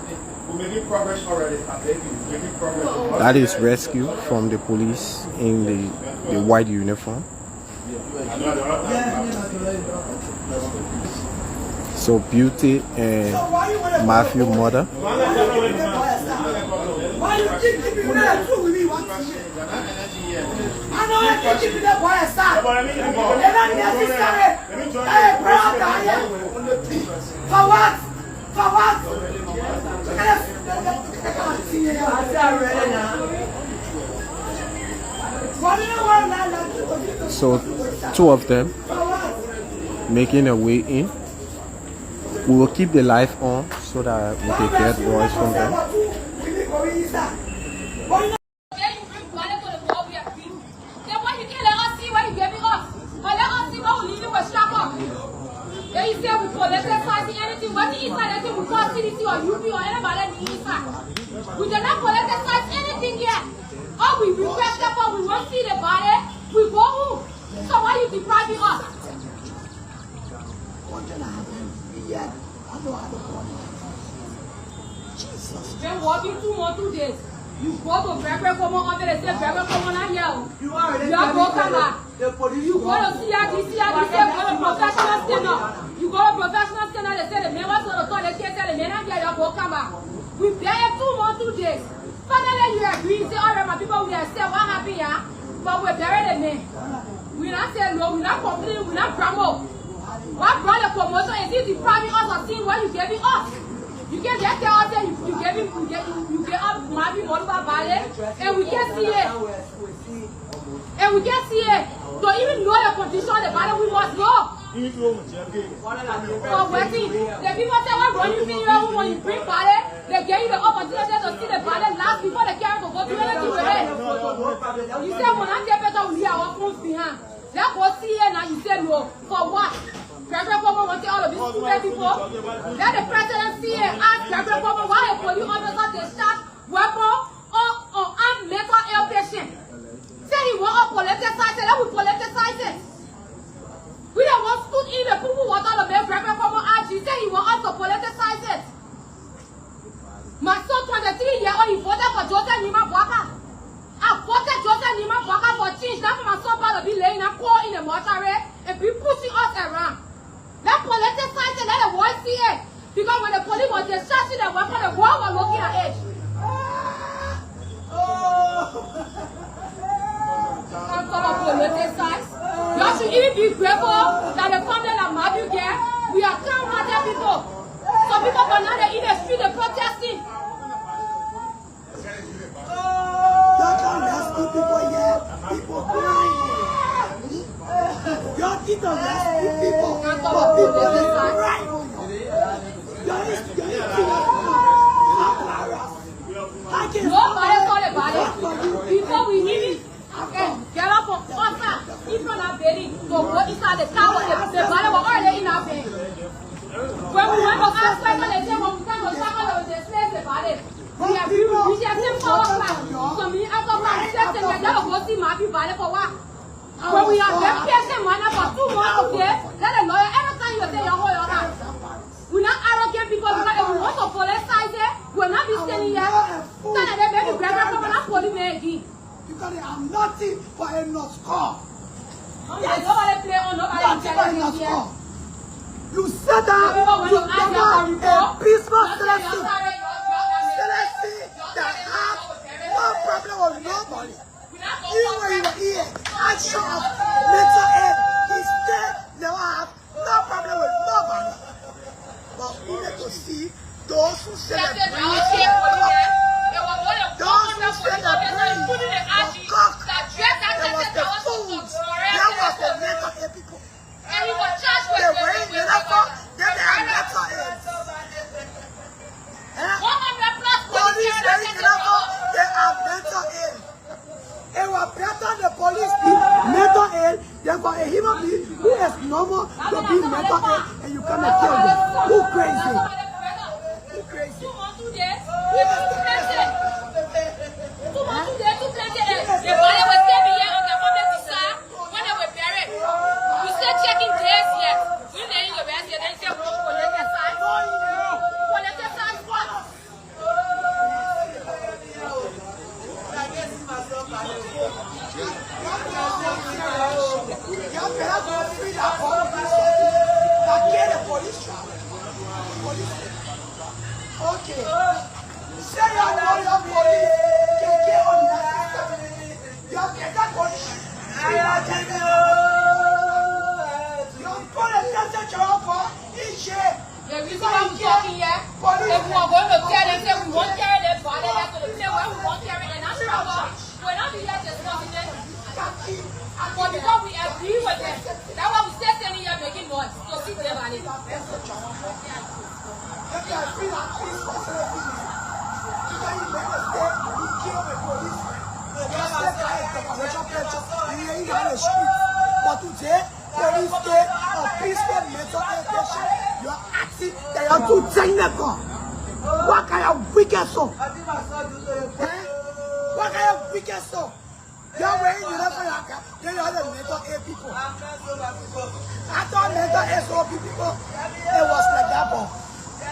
That is rescue from the police in the white uniform. So Beauty and Matthew mother. Why you keep keeping that too with me? What? I know you keep keeping that boy aside. You're not necessary. Hey, brother, for what? For what? So 2 of them making a way in. We will keep the live on so that we can get voice from them. They say we collected something, anything, what the inside, anything we call CDC or UP or anybody in the inside. We did not collect anything yet. All we requested for, we won't see the body, we go home. So why you depriving us? Been walking 2 more 2 days. You go to Breakfast Common over there, say Breakfast Common not here. You are broken back. You go to CRDC, go to professional scanner. You go to professional scanner, they say the members of the call, they can't tell the men not here, you're broken back. We bear 2 more 2 days. Finally, you agree, say, all right, my people, we are still what happened here, but we bury the men. We not say no, we not complaining, we not promote. What brought the promotion is it depriving us of seeing what you giving us? You can just tell us that you gave him, you gave up Mulbah Valley, and we can't see it. And we can't see it. So even know the condition of the valley, we must know. So waiting, the people say, well, when you bring valley, they give you the opportunity to see the valley last before they carry to go to anything with it. You say, when I get better, we leave our phones behind. Let's go see it now. You say no. For what? President Obama wants all of these stupid people. Let the president see it. Ask President Obama why a police officer they start weapon or armed mental ill patient. Say he want to politicize it. Let we politicize it. We don't want stood in the people want all of them. President Obama asked you. Say he want us to politicize it. My son 23-year-old, he voted for Joseph Nima Bwaka. I voted Joseph Nima Bwaka for change. That's for my son to be laying a call in the mortuary and be pushing us around. Let politicize it, let the world see it. Because when the police was discharging the weapon, the world was looking at it. Can't come up politicize. You should even be grateful that the family that Matthew get, we are calm-hearted people. Some people go now in the street, they're protesting. Don't rescue people yet. People crying. Your kids are rescue people. But people is crying. Nobody thought about it. Before we need it, get up from outside, in front of building, to go inside the tower, the body was already in our bed. When we went to ask questions, they said, when we come to Saka, they will displace the body. We have seen power plant. So me, after my reception, we never go see my people for what? When we are very patient, for 2 months today, let the lawyer, every time you say your whole house. We're not arrogant people because if we want to politicize it, we'll not be standing here. So that they make the grandma come and police me again. Because they have nothing for a no score. Yes. Nobody play on nobody intelligence here. You said that you never a peaceful Celestine that have no problem with nobody. Even when you were here, action of mental health, he said never have no problem with nobody. But we need to see those who celebrate those who celebrate the cock, there was the food, there was the mental health people. for a human being who is normal to be mental ill and you come and kill them. Who crazy? Who crazy? Okay. Say your police can get on that system. You have get that police. You put a temperature for each year. The reason why we're talking here, if we are going to tell them, say we won't carry them, but they have to say where we won't carry them. That's trouble. We're not here discussing it. But because we agree with them, that's why we stay standing here making noise. So sit there, Valley. If you are free and peace for celebrities, because you make a step, you kill the police. You just step like a declaration picture, you ain't on the street. But today, police stay a peaceful mental health patient. You are acting, they are too technical. What kind of wicked soul? What kind of wicked soul? You are wearing uniform, then you are the mental health people. I thought mental health people, it was like that, but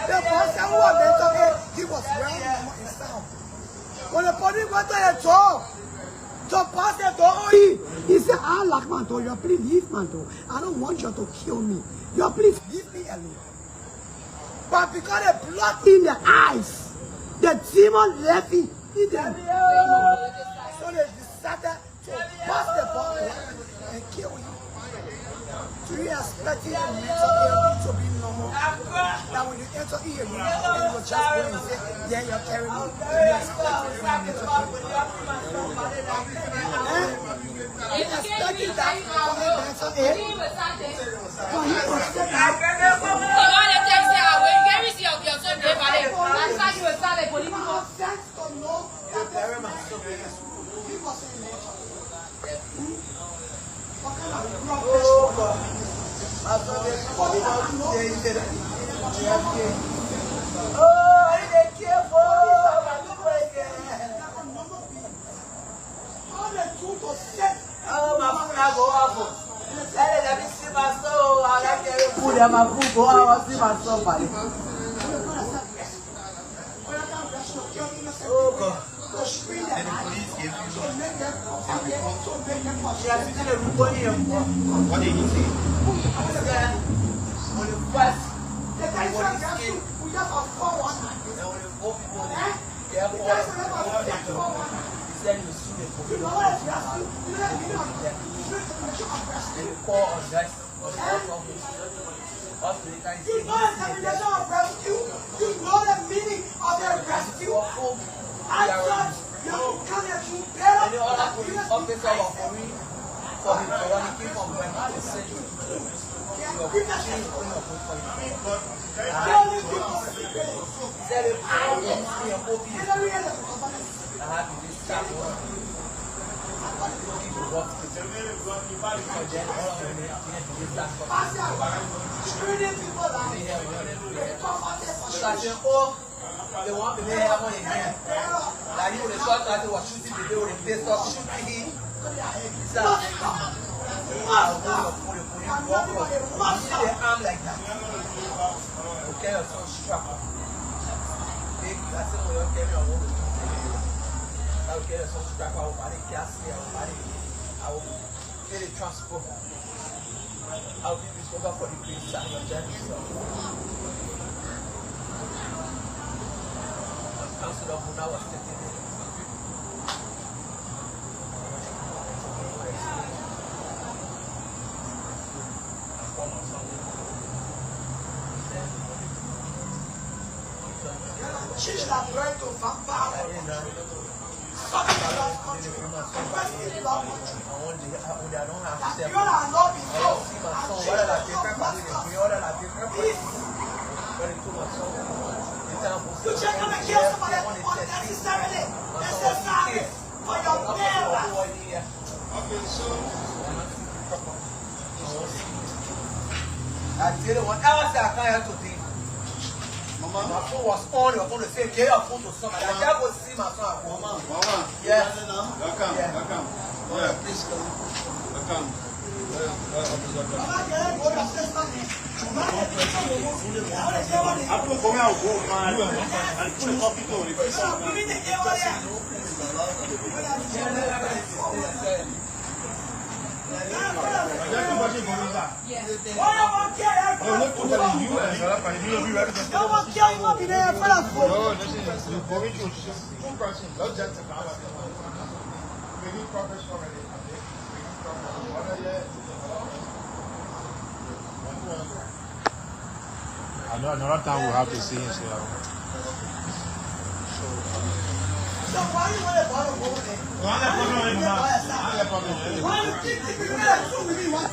the person who was mental ill, he was wearing normal himself. When the police went to the door, to pass the door, he said, I like my door, you please leave my door. I don't want you to kill me. You please leave me alone. But because the blood in the eyes, the demon left it in them. So they decided to pass the ball and kill him. Do you expect your mental health to be normal? That when you enter here, you will just go and say, yeah, you're carrying me. You expect your mental health. You expecting that from a mental health? For him to say that. Sense to know that he was in nature. What kind of rubbish? What did he say? You know the definition of rescue. You know the meaning of the rescue. I thought you can do better. Any other police officer or police for his community from when he was sent to they want to have money again. Like you, the short guys were shooting the day with the face off, shooting him. See the arm like that. Okay, you're so strap. Big, that's it. We'll carry on. Okay, you're so strap. I will buy the gas here. I will get the transport. I will be responsible for the place and your journey. Council of Muna was sitting there. She's not going to vampire. You just come and kill somebody unnecessarily. Necessary for your neighbor. I tell you, whenever I say I can't help today, my phone was on your phone to say, get your phone to somebody. I can't go see my son at home. Mama. Yes. Welcome. Yeah. Welcome. Yeah. Please come. Welcome. I know another time we'll have to see him. So why you want to bother over there? Why you keep keeping me like two with me? What?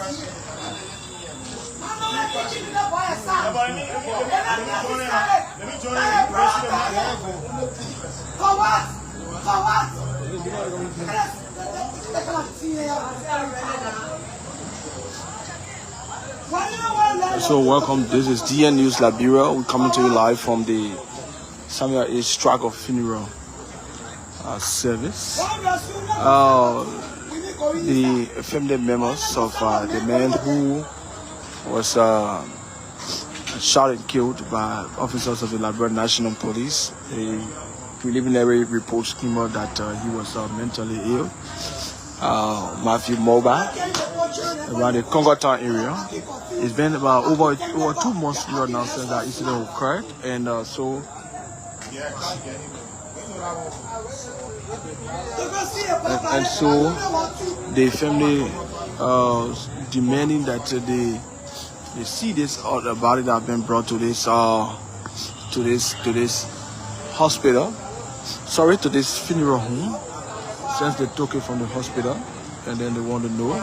I'm not like keeping me by your side. let me join you. For what? For what? So welcome, this is DN News Liberia. We're coming to you live from the Samuel H. Strike of Funeral service. The family members of the man who was shot and killed by officers of the Liberia National Police. A preliminary reports came out that he was mentally ill. Matthew Mulbah, around the Congo Town area. It's been about over 2 months now since that incident occurred, and so the family demanding that they see this other body that have been brought to this hospital. Sorry, to this funeral home, since they took it from the hospital, and then they want to know.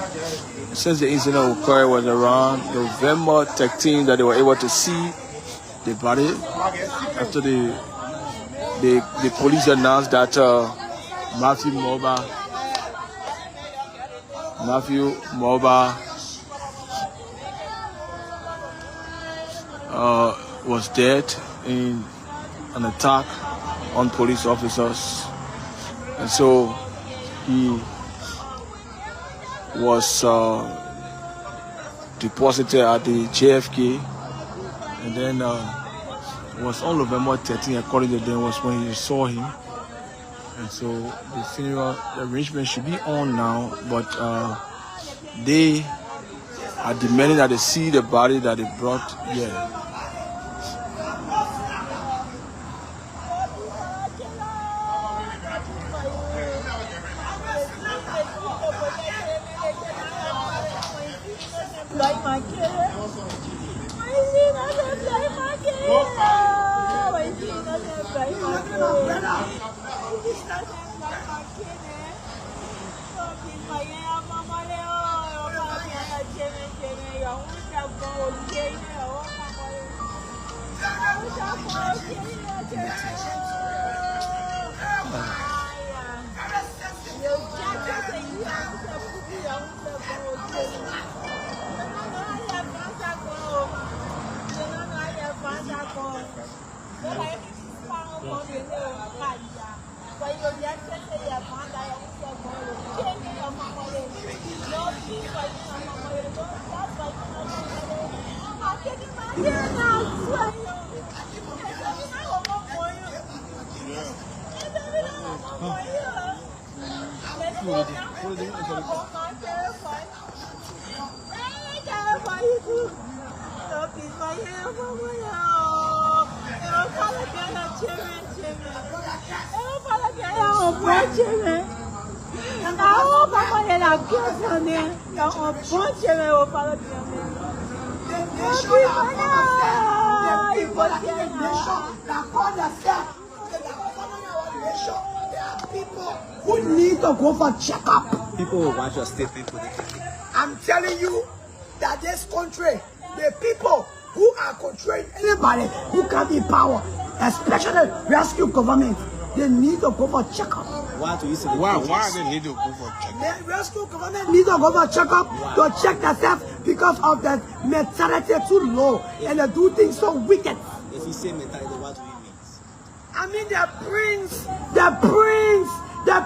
Since the incident occurred was around November 13 that they were able to see the body after the police announced that Matthew Mulbah was dead in an attack on police officers, and so he was deposited at the JFK, and then it was on November 13, according to them, was when he saw him. And so the funeral arrangement should be on now, but they are demanding that they see the body that they brought here. Who need to go for checkup? People will want your statement politically. I'm telling you that this country, the people who are controlling anybody who can be in power, especially rescue government, they need to go for checkup. Why do you say Why they need to go for check? The rescue government need to go for checkup to check themselves because of the mentality too low and they do things so wicked. If you say mentality, what do you mean? I mean the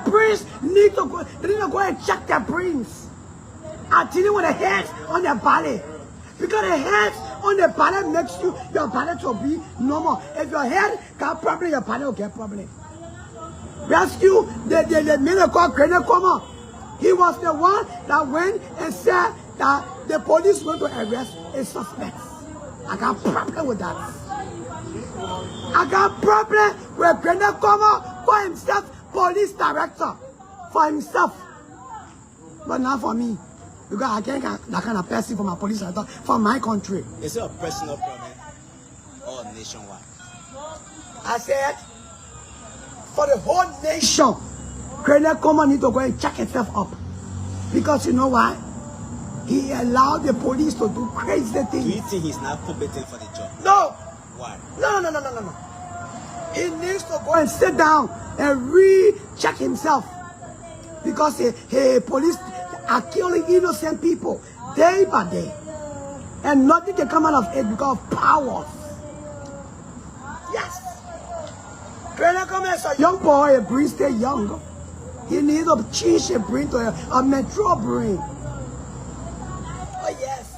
prince need to go. They need to go and check their brains. I'm dealing with the heads on their body. Because the heads on the body makes your body to be normal. If your head got problem, your body will get problem. Rescue, the man called Grenade Coma. He was the one that went and said that the police went to arrest a suspect. I got problem with that. I got problem with Grenade Coma for himself, police director, for himself. But not for me. Because I can't get that kind of person for my police director, for my country. Is it a personal problem or nationwide? I said, for the whole nation, Grenade Coma need to go and check itself up. Because you know why? He allowed the police to do crazy things. Do you think he's not competent for the job? No. Why? No. He needs to go and sit down and recheck himself. Because police are killing innocent people day by day. And nothing can come out of it because of power. Yes. Grenade Coma is a young boy, a brain stay young. He needs to change a brain to a mature brain. Oh yes.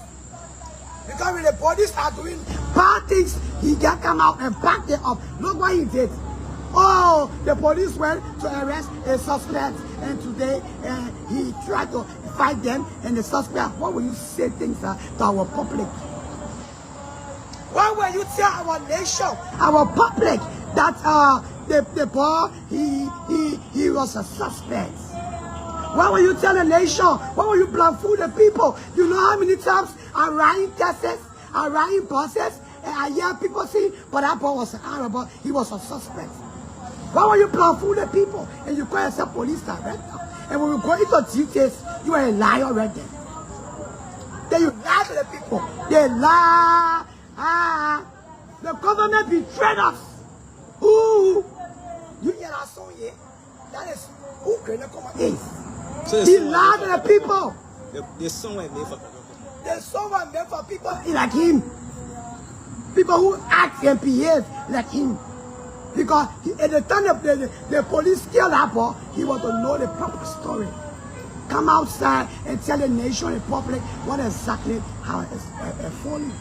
Because when the police are doing bad things, he can come out and back them up. Look what he did. Oh, the police went to arrest a suspect, and today he tried to fight them, and the suspect, what will you say things to our public? What will you tell our nation, our public, that the boy, he was a suspect? What will you tell the nation? What will you blindfold the people? You know how many times I riding taxis, I riding buses, and I hear people say, but that boy was an Arab, he was a suspect. Why will you blindfold the people and you call yourself police director? And when we go into details, you are a liar already. Then you lie to the people. They lie. The government betrayed us. Ooh. You hear that song here? That is who Grenade Coma is. So he lied to the people. The song was made for people. The song was made for people like him. People who act and behave like him. Because at the time the police killed that boy, he want to know the proper story. Come outside and tell the nation, the public, what exactly how it's falling.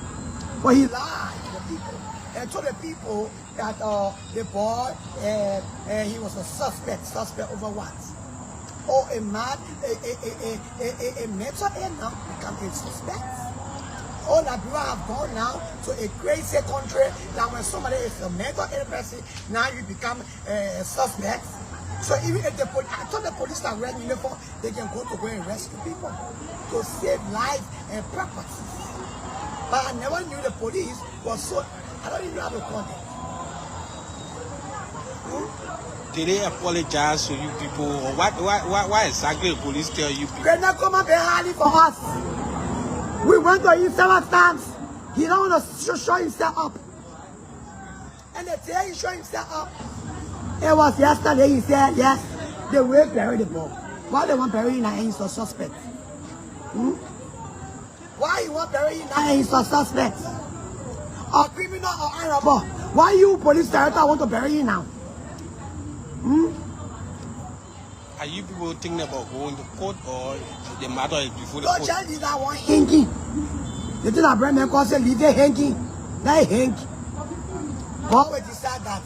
But he lied to the people and told the people that the boy he was a suspect over what? Or a man, a mental now become a suspect. All that people have gone now to a crazy country that when somebody is a mental ill person, now you become a suspect. So even if I thought the police are wearing uniform, they can go and rescue people to save lives and property. But I never knew the police was so, I don't even know how to call them. Did they apologize to you people, or why exactly the police tell you people? Grenade Coma very hardly for us. We went to him several times. He don't want to show himself up. And the day he showed himself up, it was yesterday. He said, yes, they will bury the boy. Why they want to bury him and he's a suspect? Why you want to bury him and he's a suspect? Or criminal or Arab? Why you police director want to bury him now? Are you people thinking about going to court, or the matter is before the court? No, just that one hanging. The thing that bring me cause leave it hanging. That hang. But we decide that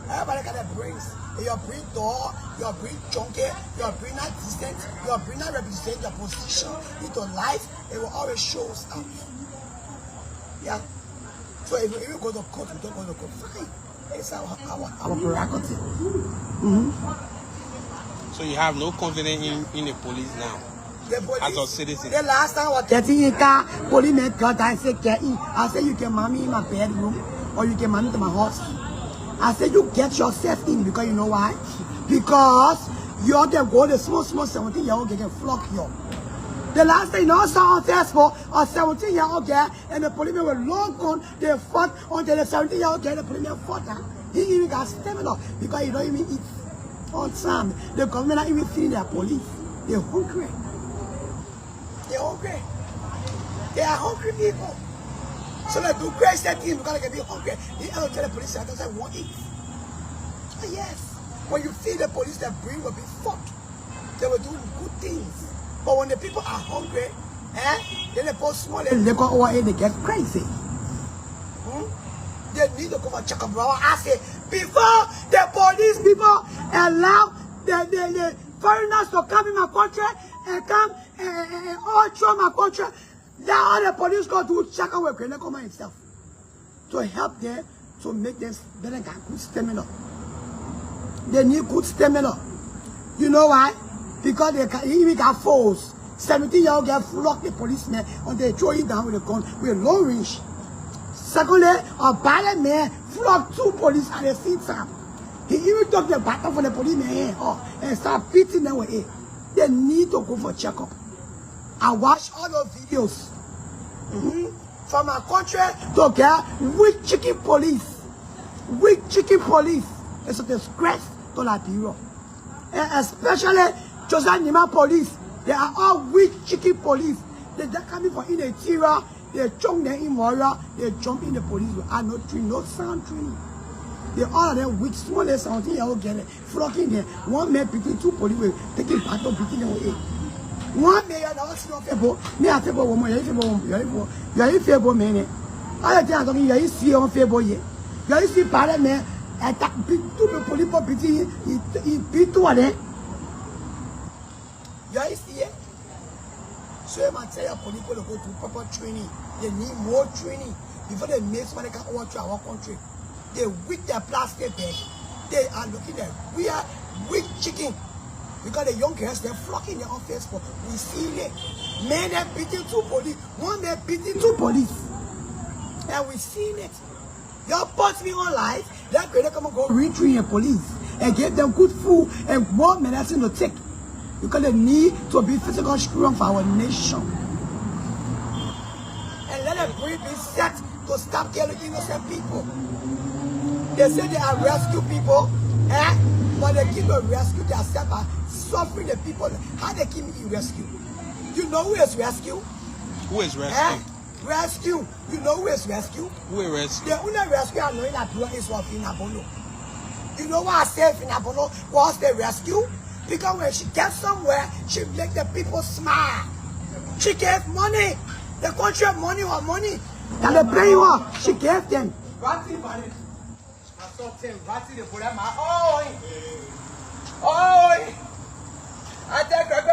everybody got their brains. Your brain door, your brain junkie, your brain not distant, your brain not represent your position into life. It will always show us up. Yeah. So if we go to court, we don't go to court. Fine. It's our prerogative. So you have no confidence in the police now, as a citizen? The last time I was getting in car, policeman got I said, get in. I said, you can mommy in my bedroom, or you can mommy to my house. I said, you get yourself in, because you know why? Because you're the go, the small 17-year-old can flock you. The last thing, you know, someone test for a 17-year-old girl, and the policeman were long gone, they fought until the 17-year-old girl, the policeman fought her. He even got stamina because he don't even eat on time. The government not even feeding their police. They're hungry. They're hungry. They are hungry people. So they do crazy things because they can be hungry. They don't tell the police that doesn't want it. Oh, yes. When you feed the police, their brain will be fucked. They will do good things. But when the people are hungry, then they put small and liquor over it, they get crazy. They need to go for check up. I say, before the police people allow the foreigners to come in my country and come and all through my country, then all the police go to check out with Krenekoma himself to help them to make them better get good stamina. They need good stamina. You know why? Because they even got foes. 17-year-old get flock the policeman and they throw it down with a gun with long range. Secondly, a bad man flock 2 police at the same time. He even took the battle for the policeman and start beating them with it. They need to go for checkup. I watch all those videos from my country to get weak chicken police. Weak chicken police. It's a disgrace to Liberia. And especially Joseph Nima police. They are all weak chicken police. They're coming from in the interior. They jump them in warrior. They jump in the police without no training, no sound training. They all of them weak, small, 17-year-old girl flocking there. One man beating 2 police, taking part of beating them with 8. One man, I don't see no favor. Me, I favor woman, you are in favor, man. I tell you, you see on favor here. You see, part man, attack 2 police for beating, he beat 2 of them. You see it? So I'm tell you, police to go to proper training. They need more training before they make somebody can overthrow our country. They weak their plastic bag. They are looking at we are weak chicken. Because the young girls they're flocking their own Facebook. We see it. Men are beating 2 police. One man beating 2 police. And we see it. Y'all post me on live. They're going to come and go retrain the police and give them good food and more medicine to take. Because they need to be physically strong for our nation. And let them breathe be set to stop killing innocent people. They say they are rescue people, but they keep on rescue themselves by suffering the people. How they keep me rescue? You know who is rescue? Who is rescue? Rescue. You know who is rescue? Who is rescue? The only rescue I know in Liberia is what Finabono. You know why I say Finabono was the rescue? Because when she gets somewhere, she make the people smile. She gave money. The country of money or money. And they pay her. She gave them.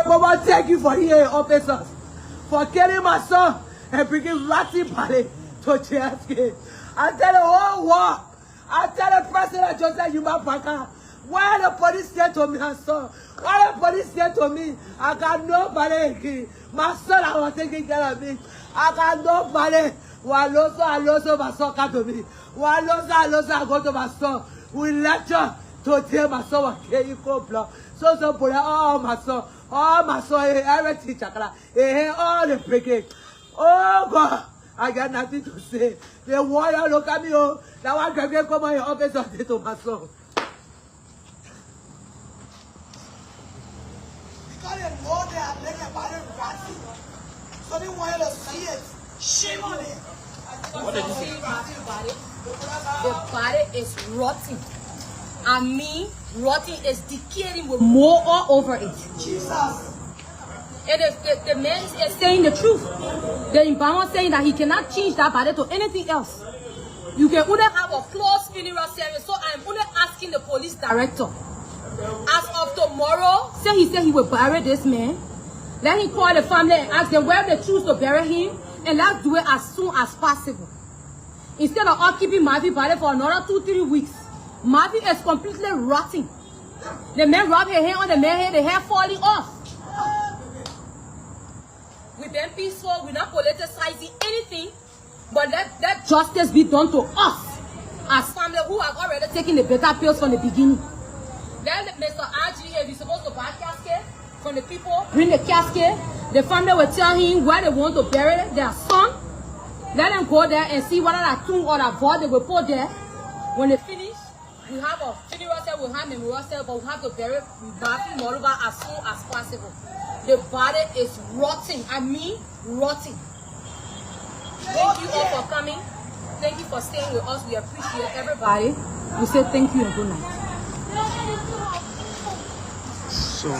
Mama, thank you for here, officers, for killing my son and bringing Ratty Party to JFK. I tell the whole world, I tell the president Joseph Yuma Paka, why the police said to me, my son? Why the police said to me, I got nobody. My son, I was taking care of me. I got nobody. Waloso, my son come to me. Waloso, I go to my son. We lecture to tell my son, okay, you go block. So, oh, my son, every teacher, all the brigade. Oh, God, I got nothing to say. The warrior look at me, oh, that one can come on your office to my son. Because they know they are making a body ratty. So they want you to see it. Shame on it. What did you say? The body is rotting. I mean, rotting is decaying with more all over it. Jesus. It is the man is saying the truth. The embalmer saying that he cannot change that body to anything else. You can only have a closed funeral service. So I'm only asking the police director. As of tomorrow, he said he will bury this man. Let him call the family and ask them where they choose to bury him. And let's do it as soon as possible. Instead of all keeping Marvin body for another 2-3 weeks. Marvin is completely rotting. The man rubbed his hand on the man's head, the hair falling off. We've been peaceful, we're not politicizing anything, but let justice be done to us as family who have already taken the better pills from the beginning. Then Mr. RG, if he's supposed to buy casket from the people, bring the casket, the family will tell him where they want to bury their son. Let them go there and see whether that tomb or that vault they will put there. When they finish, We have a funeral service, we have memorial service, but we have to bury Matthew Mulbah as soon as possible. The body is rotting. I mean, rotting. Thank you all for coming. Thank you for staying with us. We appreciate everybody. We say thank you and good night. So,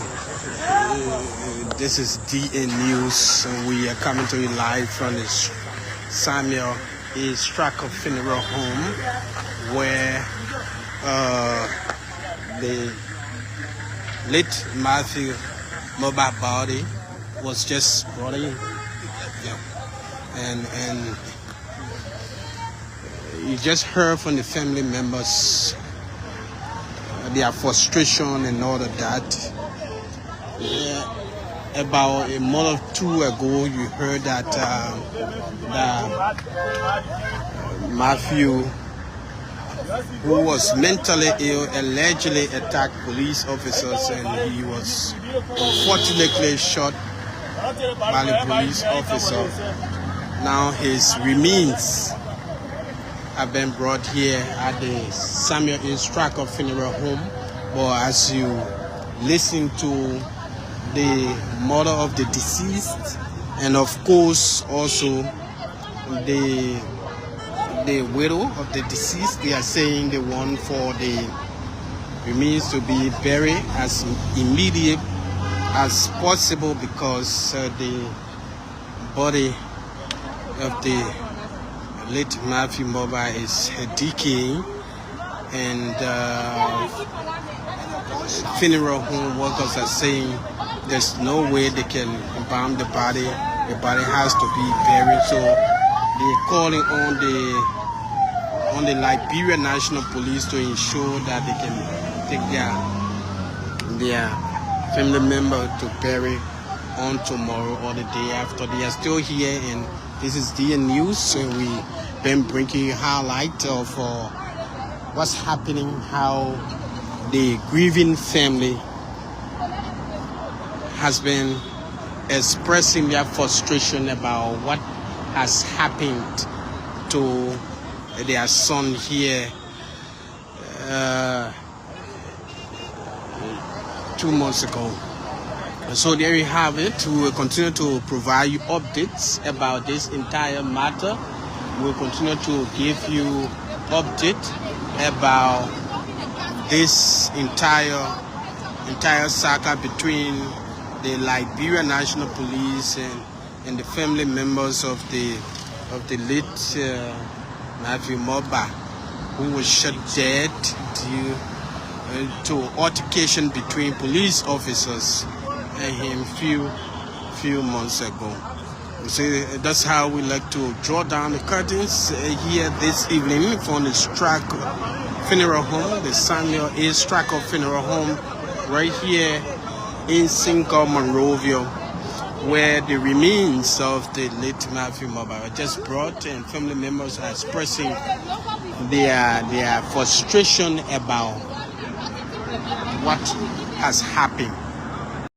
this is DA News. We are coming to you live from the Samuel A. Stracker Funeral Home, where the late Matthew Mulbah body was just brought in. Yeah. And you just heard from the family members their frustration and all of that. About a month or two ago, you heard that Matthew, who was mentally ill, allegedly attacked police officers, and he was unfortunately shot by the police officer. Now his remains have been brought here at the Samuel A. Stracker Funeral Home. But as you listen to the mother of the deceased, and of course also the widow of the deceased, they are saying they want for the remains to be buried as immediate as possible because the body of the late Matthew Mulbah is decaying, and funeral home workers are saying there's no way they can embalm the body. The body has to be buried. So they're calling on the Liberia National Police to ensure that they can take their family member to bury on tomorrow or the day after. They are still here, and this is DA News. So we've been bringing you highlight of what's happening, how the grieving family has been expressing their frustration about what has happened to their son here 2 months ago. So there you have it. We will continue to provide you updates about this entire matter. We will continue to give you update about this entire saga between the Liberia National Police and the family members of the late Matthew Mulbah, who was shot dead due to altercation between police officers and him few months ago. So that's how we like to draw down the curtains here this evening from the Stracker Funeral Home, the Samuel A. Stracker Funeral Home, right here in Single Monrovia, where the remains of the late Matthew Mulbah were just brought, and family members are expressing their frustration about what has happened.